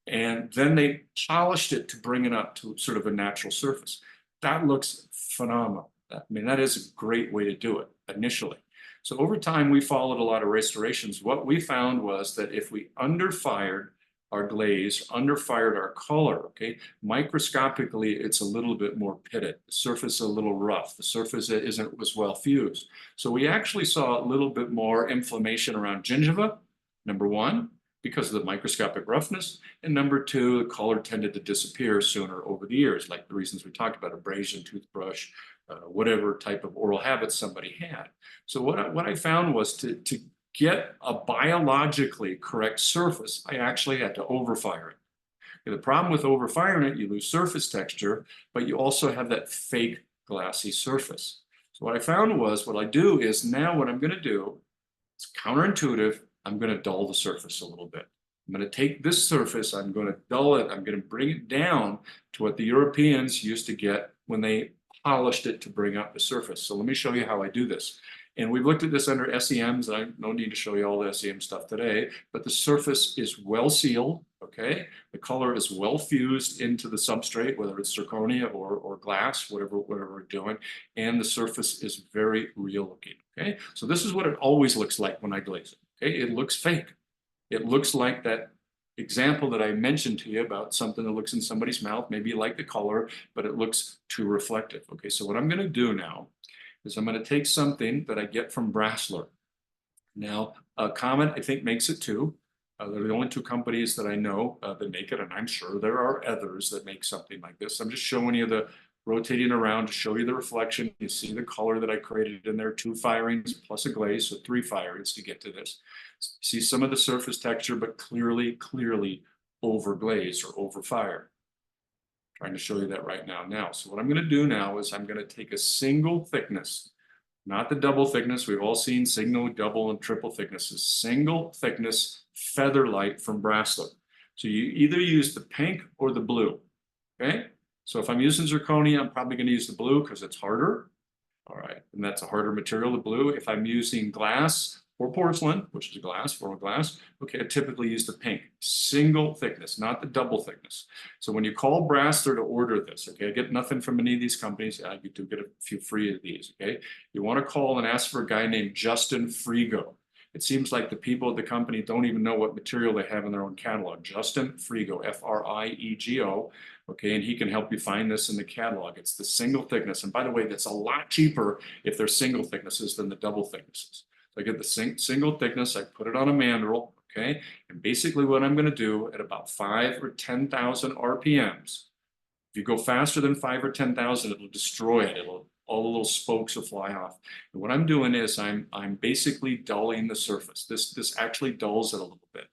And then they polished it to bring it up to sort of a natural surface. That looks phenomenal. I mean, that is a great way to do it initially. So over time, we followed a lot of restorations. What we found was that if we underfired our glaze, underfired our color, okay, microscopically, it's a little bit more pitted. The surface is a little rough. The surface isn't as well fused. So we actually saw a little bit more inflammation around gingiva, number one, because of the microscopic roughness. And number two, the color tended to disappear sooner over the years, like the reasons we talked about, abrasion, toothbrush, whatever type of oral habits somebody had. So what I found was to get a biologically correct surface, I actually had to overfire it. And the problem with overfiring it, you lose surface texture, but you also have that fake glassy surface. So what I found was, what I do is now what I'm going to do, it's counterintuitive, I'm going to dull the surface a little bit. I'm going to take this surface, I'm going to dull it, I'm going to bring it down to what the Europeans used to get when they polished it to bring up the surface. So let me show you how I do this. And we've looked at this under SEMs. I no need to show you all the SEM stuff today, but the surface is well sealed, okay? The color is well fused into the substrate, whether it's zirconia or glass, whatever we're doing. And the surface is very real looking, okay? So this is what it always looks like when I glaze it, okay? It looks fake. It looks like that example that I mentioned to you about something that looks in somebody's mouth. Maybe you like the color, but it looks too reflective. Okay, so what I'm going to do now is I'm going to take something that I get from Brasseler. Now, Comet, I think, makes it too. They're the only two companies that I know that make it, and I'm sure there are others that make something like this. I'm just showing you the rotating around to show you the reflection. You see the color that I created in there, 2 firings plus a glaze, so 3 firings to get to this. See some of the surface texture, but clearly over glazed or over fired. Trying to show you that right now. So what I'm going to do now is I'm going to take a single thickness, not the double thickness. We've all seen single, double, and triple thicknesses. Single thickness feather light from Brasseler. So you either use the pink or the blue, okay? So if I'm using zirconia, I'm probably going to use the blue because it's harder. All right, and that's a harder material, the blue. If I'm using glass or porcelain, which is glass, formal glass, okay, I typically use the pink, single thickness, not the double thickness. So when you call Brasseler to order this, okay, I get nothing from any of these companies. I do get a few free of these, okay? You want to call and ask for a guy named Justin Frigo. It seems like the people at the company don't even know what material they have in their own catalog. Justin Frigo, F-R-I-E-G-O, okay, and he can help you find this in the catalog. It's the single thickness. And by the way, that's a lot cheaper if they're single thicknesses than the double thicknesses. So I get the single thickness, I put it on a mandrel, okay? And basically what I'm gonna do at about 5 or 10,000 RPMs, if you go faster than 5 or 10,000, it'll destroy it. All the little spokes will fly off. And what I'm doing is I'm basically dulling the surface. This actually dulls it a little bit.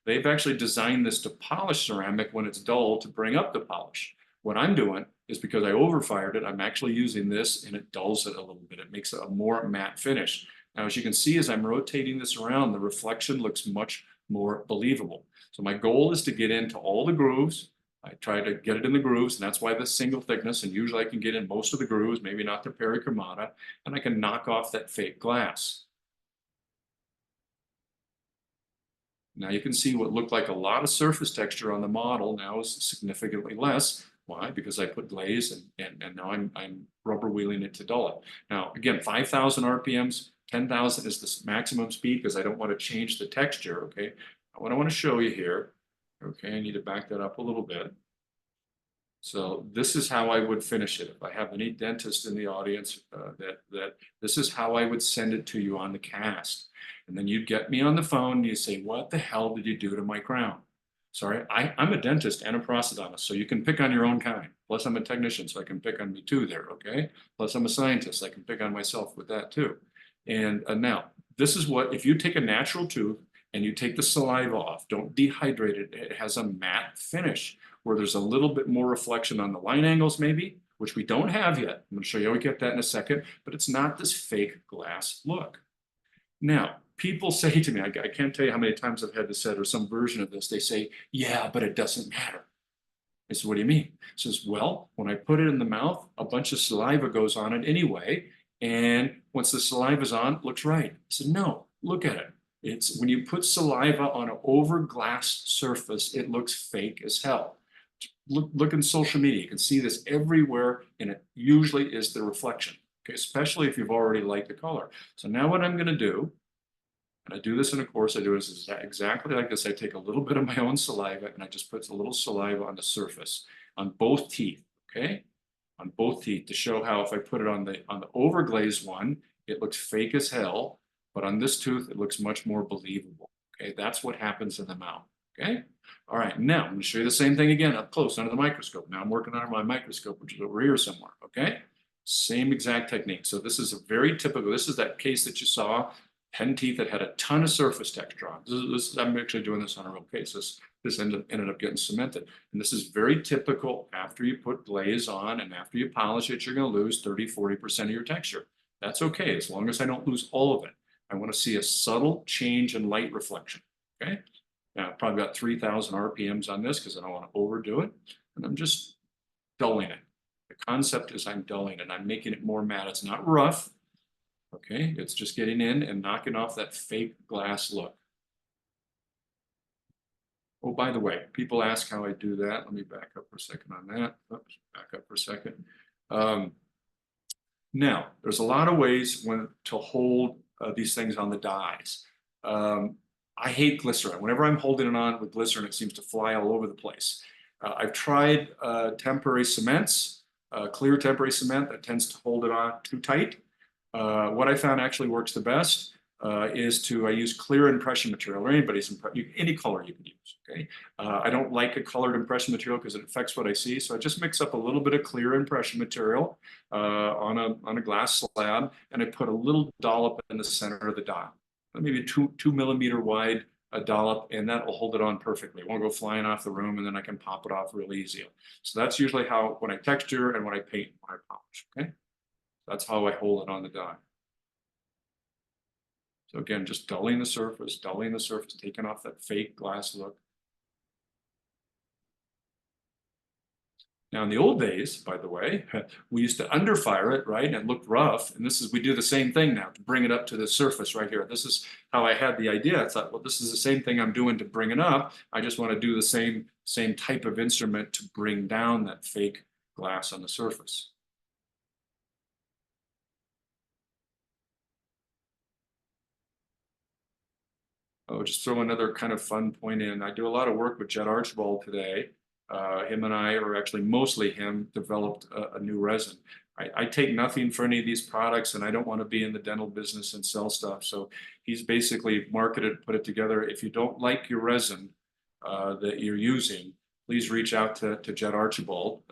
They've actually designed this to polish ceramic when it's dull to bring up the polish. What I'm doing is because I overfired it, I'm actually using this and it dulls it a little bit. It makes it a more matte finish. Now, as you can see, as I'm rotating this around, the reflection looks much more believable. So my goal is to get into all the grooves. I try to get it in the grooves, and that's why the single thickness, and usually I can get in most of the grooves, maybe not the perichromata, and I can knock off that fake glass. Now you can see what looked like a lot of surface texture on the model now is significantly less. Why? Because I put glaze and now I'm rubber wheeling it to dull it. Now, again, 5,000 RPMs, 10,000 is the maximum speed because I don't want to change the texture, okay? What I want to show you here, okay, I need to back that up a little bit. So this is how I would finish it. If I have any dentist in the audience, that this is how I would send it to you on the cast. And then you'd get me on the phone and you say, what the hell did you do to my crown? Sorry, I'm a dentist and a prosthodontist, so you can pick on your own kind. Plus I'm a technician, so I can pick on me too there, okay? Plus I'm a scientist, I can pick on myself with that too. And now, this is what, if you take a natural tooth and you take the saliva off, don't dehydrate it, it has a matte finish where there's a little bit more reflection on the line angles maybe, which we don't have yet. I'm gonna show you how we get that in a second, but it's not this fake glass look. Now, people say to me, I can't tell you how many times I've had this said or some version of this, they say, yeah, but it doesn't matter. I said, what do you mean? He says, well, when I put it in the mouth, a bunch of saliva goes on it anyway. And once the saliva's on, it looks right. I said, no, look at it. It's when you put saliva on an over glass surface, it looks fake as hell. Look in social media. You can see this everywhere, and it usually is the reflection. Okay, especially if you've already liked the color. So now what I'm going to do, and I do this in a course, I do this exactly like this. I take a little bit of my own saliva and I just put a little saliva on the surface on both teeth. Okay, on both teeth to show how if I put it on the overglazed one, it looks fake as hell, but on this tooth, it looks much more believable. Okay, that's what happens in the mouth. Okay, all right, now I'm going to show you the same thing again up close under the microscope. Now I'm working under my microscope, which is over here somewhere. Okay, same exact technique. So this is a very typical, this is that case that you saw, 10 teeth that had a ton of surface texture on. I'm actually doing this on a real case. This ended up getting cemented. And this is very typical after you put glaze on and after you polish it, you're going to lose 30–40% of your texture. That's okay, as long as I don't lose all of it. I want to see a subtle change in light reflection. Okay. Now, I've probably got 3,000 RPMs on this because I don't want to overdo it. And I'm just dulling it. The concept is I'm dulling it. I'm making it more matte. It's not rough. Okay, it's just getting in and knocking off that fake glass look. Oh, by the way, people ask how I do that. Let me back up for a second on that. Oops, back up for a second. Now, there's a lot of ways to hold these things on the dies. I hate glycerin. Whenever I'm holding it on with glycerin, it seems to fly all over the place. I've tried temporary cements, clear temporary cement that tends to hold it on too tight. What I found actually works the best is I use clear impression material, or any color you can use. Okay, I don't like a colored impression material because it affects what I see, so I just mix up a little bit of clear impression material on a glass slab, and I put a little dollop in the center of the dial, maybe 2 millimeter wide a dollop, and that will hold it on perfectly. It won't go flying off the room, and then I can pop it off real easy. So that's usually how when I texture and when I paint, when I polish. Okay. That's how I hold it on the die. So again, just dulling the surface, taking off that fake glass look. Now in the old days, by the way, we used to underfire it, right? And it looked rough. And we do the same thing now to bring it up to the surface right here. This is how I had the idea. I thought, well, this is the same thing I'm doing to bring it up. I just want to do the same type of instrument to bring down that fake glass on the surface. Oh, just throw another kind of fun point in. I do a lot of work with Jed Archibald today. Him and I, or actually mostly him, developed a new resin. I take nothing for any of these products, and I don't want to be in the dental business and sell stuff. So he's basically marketed, put it together. If you don't like your resin that you're using, please reach out to Jed Archibald.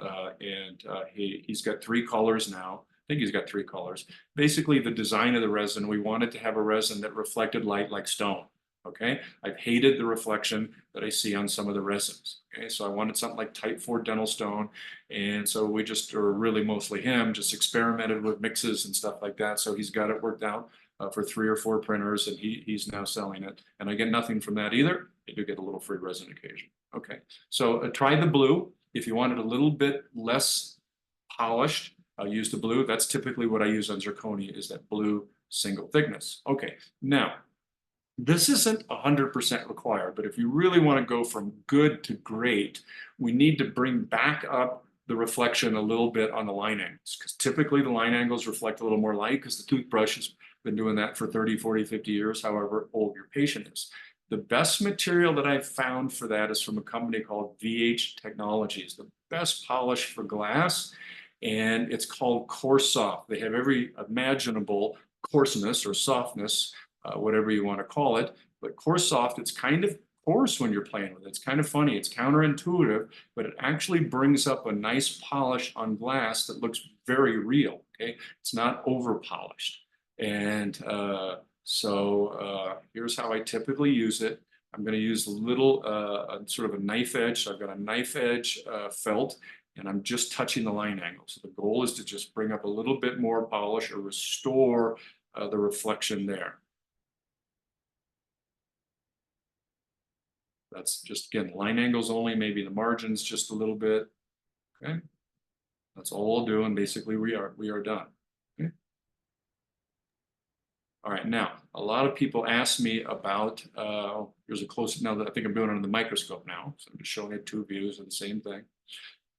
He's got 3 colors now. I think he's got 3 colors. Basically, the design of the resin, we wanted to have a resin that reflected light like stone. Okay, I've hated the reflection that I see on some of the resins. Okay, so I wanted something like Type 4 dental stone, and so we just, or really mostly him, just experimented with mixes and stuff like that. So he's got it worked out for 3 or 4 printers, and he's now selling it. And I get nothing from that either. I do get a little free resin occasion. Okay, so try the blue. If you want it a little bit less polished, I'll use the blue. That's typically what I use on zirconia, is that blue single thickness. Okay, now, this isn't 100% required, but if you really want to go from good to great, we need to bring back up the reflection a little bit on the line angles, because typically the line angles reflect a little more light because the toothbrush has been doing that for 30, 40, 50 years, however old your patient is. The best material that I've found for that is from a company called VH Technologies, the best polish for glass, and it's called Coarse Soft. They have every imaginable coarseness or softness, whatever you want to call it, but Coarse Soft, it's kind of coarse when you're playing with it. It's kind of funny, it's counterintuitive, but it actually brings up a nice polish on glass that looks very real, okay? It's not over polished. And here's how I typically use it. I'm going to use a little sort of a knife edge. So I've got a knife edge felt, and I'm just touching the line angle. So the goal is to just bring up a little bit more polish or restore the reflection there. That's just, again, line angles only, maybe the margins just a little bit. Okay. That's all we'll do, and basically we are done. Okay. All right, now, a lot of people ask me about, here's a close, now that I think I'm doing it under the microscope now, so I'm just showing you two views of the same thing.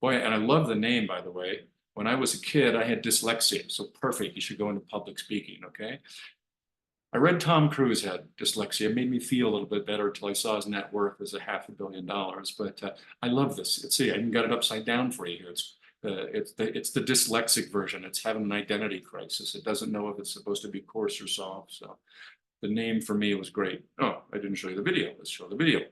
Boy, and I love the name, by the way. When I was a kid, I had dyslexia, so perfect, you should go into public speaking, okay? I read Tom Cruise had dyslexia. It made me feel a little bit better until I saw his net worth as $500 million. But I love this. See, I even got it upside down for you here. It's the dyslexic version. It's having an identity crisis. It doesn't know if it's supposed to be coarse or soft. So the name for me was great. Oh, I didn't show you the video. Let's show the video.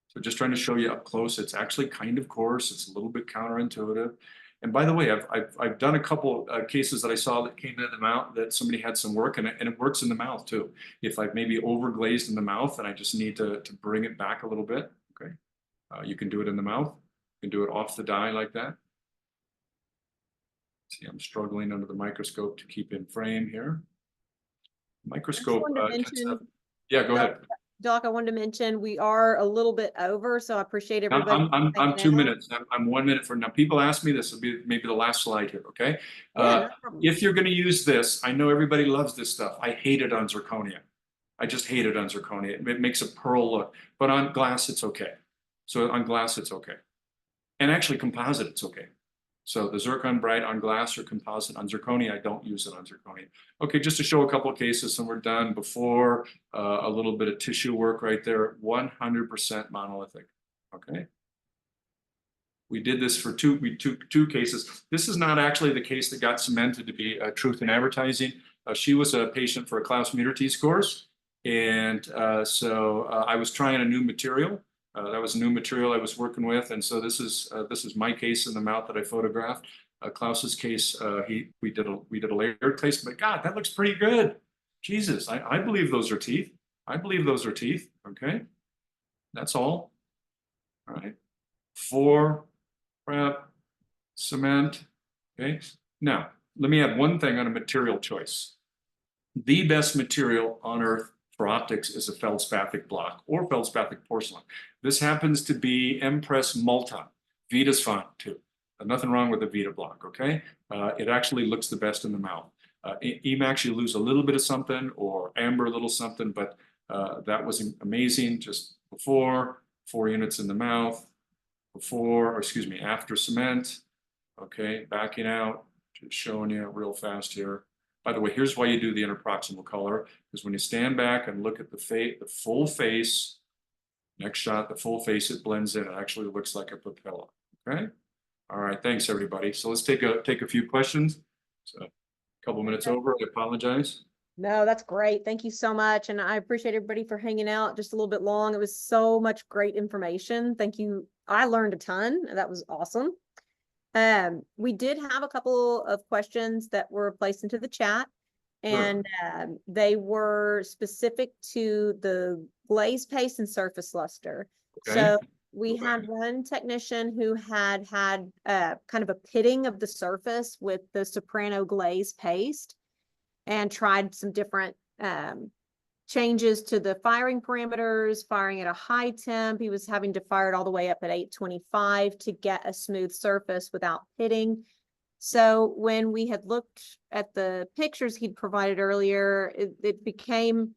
So just trying to show you up close. It's actually kind of coarse. It's a little bit counterintuitive. And by the way, I've done a couple cases that I saw that came in the mouth that somebody had some work, and it works in the mouth too. If I've maybe overglazed in the mouth and I just need to bring it back a little bit, okay, you can do it in the mouth. You can do it off the die like that. See, I'm struggling under the microscope to keep in frame here. Microscope. Yeah, go ahead. Doc, I wanted to mention we are a little bit over, so I appreciate everybody. I'm 2 minutes. I'm 1 minute for now. People ask me, this will be maybe the last slide here, okay? Yeah, if you're going to use this, I know everybody loves this stuff. I hate it on zirconia. I just hate it on zirconia. It makes a pearl look, but on glass, it's okay. So on glass, it's okay. And actually composite, it's okay. So the zircon bright on glass or composite. On zirconia, I don't use it on zirconia. Okay, just to show a couple of cases, and we're done. Before a little bit of tissue work right there, 100% monolithic. Okay. We did this for we took two cases. This is not actually the case that got cemented to be truth in advertising. She was a patient for a Klaus Meter-T course, and so I was trying a new material. That was a new material I was working with, and so this is my case in the mouth that I photographed. Klaus's case, we did a layered case, but God, that looks pretty good. Jesus, I believe those are teeth. I believe those are teeth. Okay, that's all. All right, 4 prep cement. Okay, now let me add one thing on a material choice. The best material on earth for optics is a feldspathic block or feldspathic porcelain. This happens to be Empress Multa. Vita's fine too. Nothing wrong with the Vita block, okay? It actually looks the best in the mouth. Emax, you lose a little bit of something, or amber a little something, but that was amazing. Just before, 4 units in the mouth, after cement, okay, backing out, just showing you real fast here. By the way, here's why you do the interproximal color, because when you stand back and look at the full face, next shot, the full face, it blends in. It actually looks like a papilla. Okay. All right. Thanks, everybody. So let's take a few questions. So a couple minutes over. I apologize. No, that's great. Thank you so much. And I appreciate everybody for hanging out just a little bit long. It was so much great information. Thank you. I learned a ton. That was awesome. We did have a couple of questions that were placed into the chat, and they were specific to the glaze paste and surface luster. Okay. So we had one technician who had kind of a pitting of the surface with the soprano glaze paste and tried some different changes to the firing parameters, firing at a high temp. He was having to fire it all the way up at 825 to get a smooth surface without pitting. So when we had looked at the pictures he'd provided earlier, it became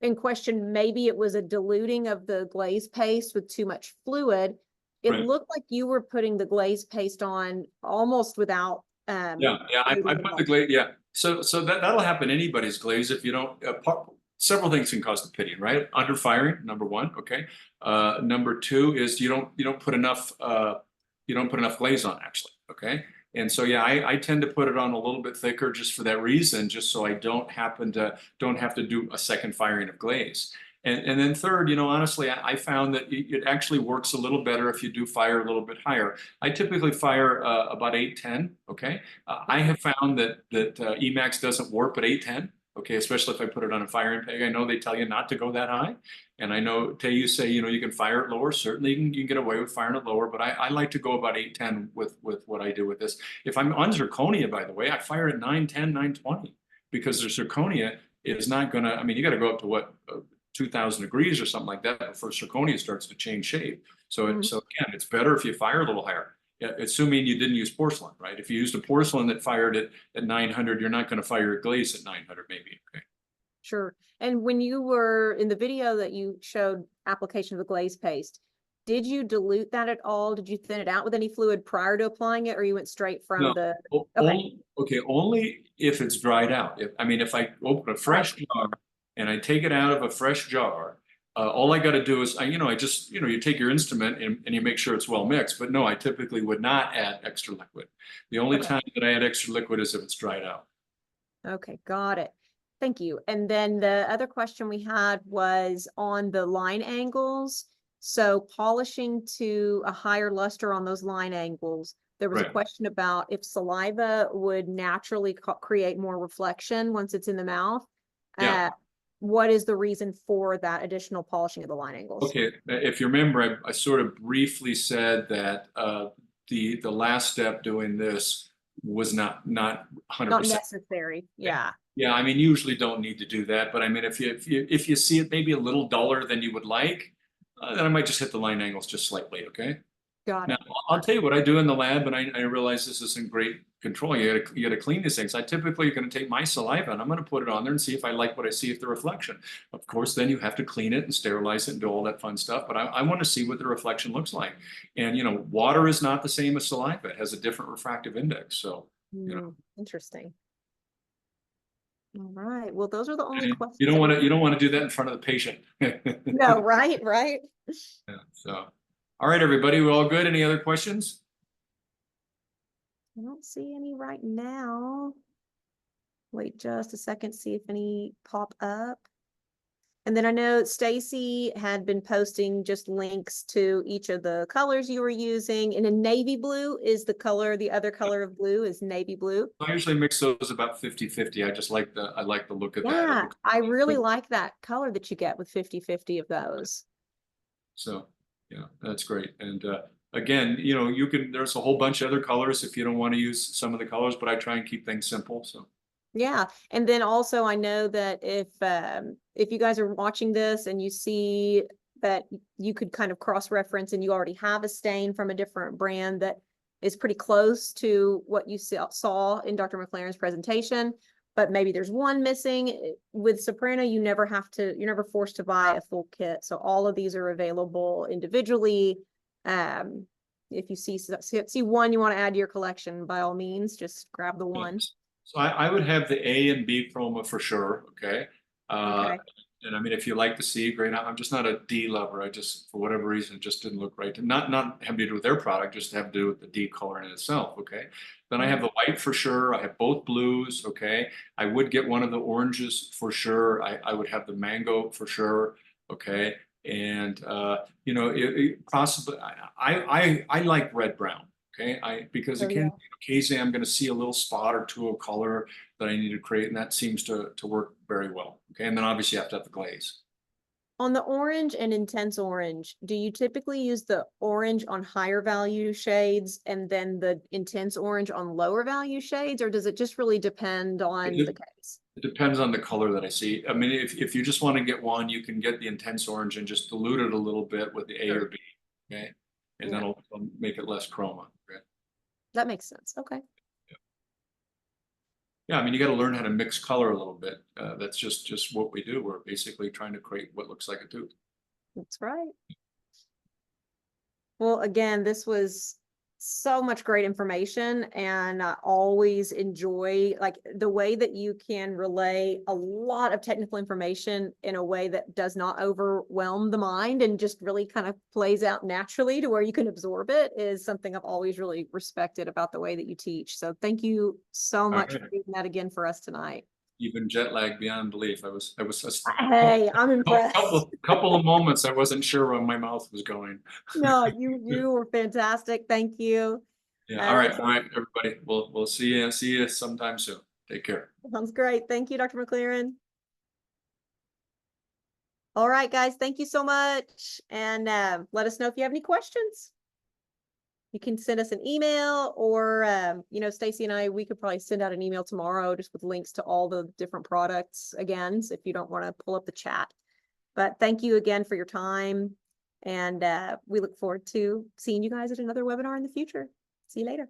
in question, maybe it was a diluting of the glaze paste with too much fluid. It looked like you were putting the glaze paste on almost without I put the glaze, so that'll happen anybody's glaze if you don't several things can cause the pitting, right? Under firing, number one. Okay. Number two is you don't put enough glaze on, actually. Okay. And so I tend to put it on a little bit thicker just for that reason, just so I don't have to do a second firing of glaze. And then third, honestly, I found that it actually works a little better if you do fire a little bit higher. I typically fire about 810. Okay. I have found that Emax doesn't warp at 810. Okay, especially if I put it on a firing peg. I know they tell you not to go that high. And I know, Tay, you say, you can fire it lower. Certainly you can get away with firing it lower, but I like to go about 810 with what I do with this. If I'm on zirconia, by the way, I fire at 910, 920, because the zirconia is not gonna, you got to go up to what, 2,000 degrees or something like that before zirconia starts to change shape. So, Mhm. so again, it's better if you fire a little higher. Assuming you didn't use porcelain, right? If you used a porcelain that fired it at 900, you're not going to fire a glaze at 900, maybe. Okay. Sure. And when you were in the video that you showed application of the glaze paste, did you dilute that at all? Did you thin it out with any fluid prior to applying it, or you went straight from No, the? Okay. only if it's dried out. If I open a fresh jar and I take it out of a fresh jar, all I got to do is, you take your instrument and you make sure it's well mixed. But no, I typically would not add extra liquid. The only Okay. time that I add extra liquid is if it's dried out. Okay, got it. Thank you. And then the other question we had was on the line angles. So polishing to a higher luster on those line angles. There was a Right. question about if saliva would naturally create more reflection once it's in the mouth. Yeah. What is the reason for that additional polishing of the line angles? Okay. If you remember, I sort of briefly said that the last step doing this was not 100%. Not necessary. Yeah. Yeah, I mean, usually don't need to do that, but I mean, if you see it maybe a little duller than you would like, then I might just hit the line angles just slightly. Okay. Got Now it. I'll tell you what I do in the lab, and I realize this isn't great control. You gotta clean these things. I typically going to take my saliva and I'm going to put it on there and see if I like what I see, if the reflection. Of course, then you have to clean it and sterilize it and do all that fun stuff. But I want to see what the reflection looks like. And water is not the same as saliva. It has a different refractive index. So Interesting. All right. Well, those are the only questions. you don't want to do that in front of the patient. No, right. Yeah, so, all right, everybody, we all good? Any other questions? I don't see any right now. Wait just a second, see if any pop up. And then I know Stacy had been posting just links to each of the colors you were using. And a navy blue is the color, the other color of blue is navy blue. I usually mix those about 50-50. I like the look of that. It Yeah, looks I really good. like that color that you get with 50-50 of those. So, yeah, that's great. And again, there's a whole bunch of other colors if you don't want to use some of the colors, but I try and keep things simple. So, Yeah, and then also I know that if you guys are watching this and you see that you could kind of cross-reference and you already have a stain from a different brand that is pretty close to what you saw in Dr. McLaren's presentation, but maybe there's one missing. With Soprano, you're never forced to buy a full kit. So all of these are available individually. If you see one you want to add to your collection, by all means, just grab the one. So I would have the A and B chroma for sure. Okay. Okay. And I mean, if you like the C, great. I'm just not a D lover. I just, for whatever reason, it just didn't look right. Not have to do with their product, just have to do with the D color in itself. Okay. Then I have the white for sure. I have both blues. Okay. I would get one of the oranges for sure. I would have the mango for sure. Okay. And possibly I like red brown. Okay, because again, occasionally I'm going to see a little spot or two of color that I need to create, and that seems to work very well. Okay, and then obviously you have to have the glaze. On the orange and intense orange, do you typically use the orange on higher value shades and then the intense orange on lower value shades, or does it just really depend on the case? It depends on the color that I see. I mean, if you just want to get one, you can get the intense orange and just dilute it a little bit with the A or B. Okay, and that'll make it less chroma. Okay? That makes sense. Okay. Yeah, I mean, you got to learn how to mix color a little bit. That's just what we do. We're basically trying to create what looks like a tooth. That's right. Well, again, this was so much great information, and I always enjoy like the way that you can relay a lot of technical information in a way that does not overwhelm the mind and just really kind of plays out naturally to where you can absorb it is something I've always really respected about the way that you teach. So thank you so much for doing that again for us tonight. Even jet lag beyond belief. I was Hey, I'm impressed. Couple of moments I wasn't sure where my mouth was going. No, you were fantastic. Thank you. Yeah. All right, everybody. We'll see you sometime soon. Take care. Sounds great. Thank you, Dr. McLaren. All right, guys. Thank you so much. And let us know if you have any questions. You can send us an email or, Stacy and I, we could probably send out an email tomorrow just with links to all the different products again, so if you don't want to pull up the chat. But thank you again for your time. And we look forward to seeing you guys at another webinar in the future. See you later.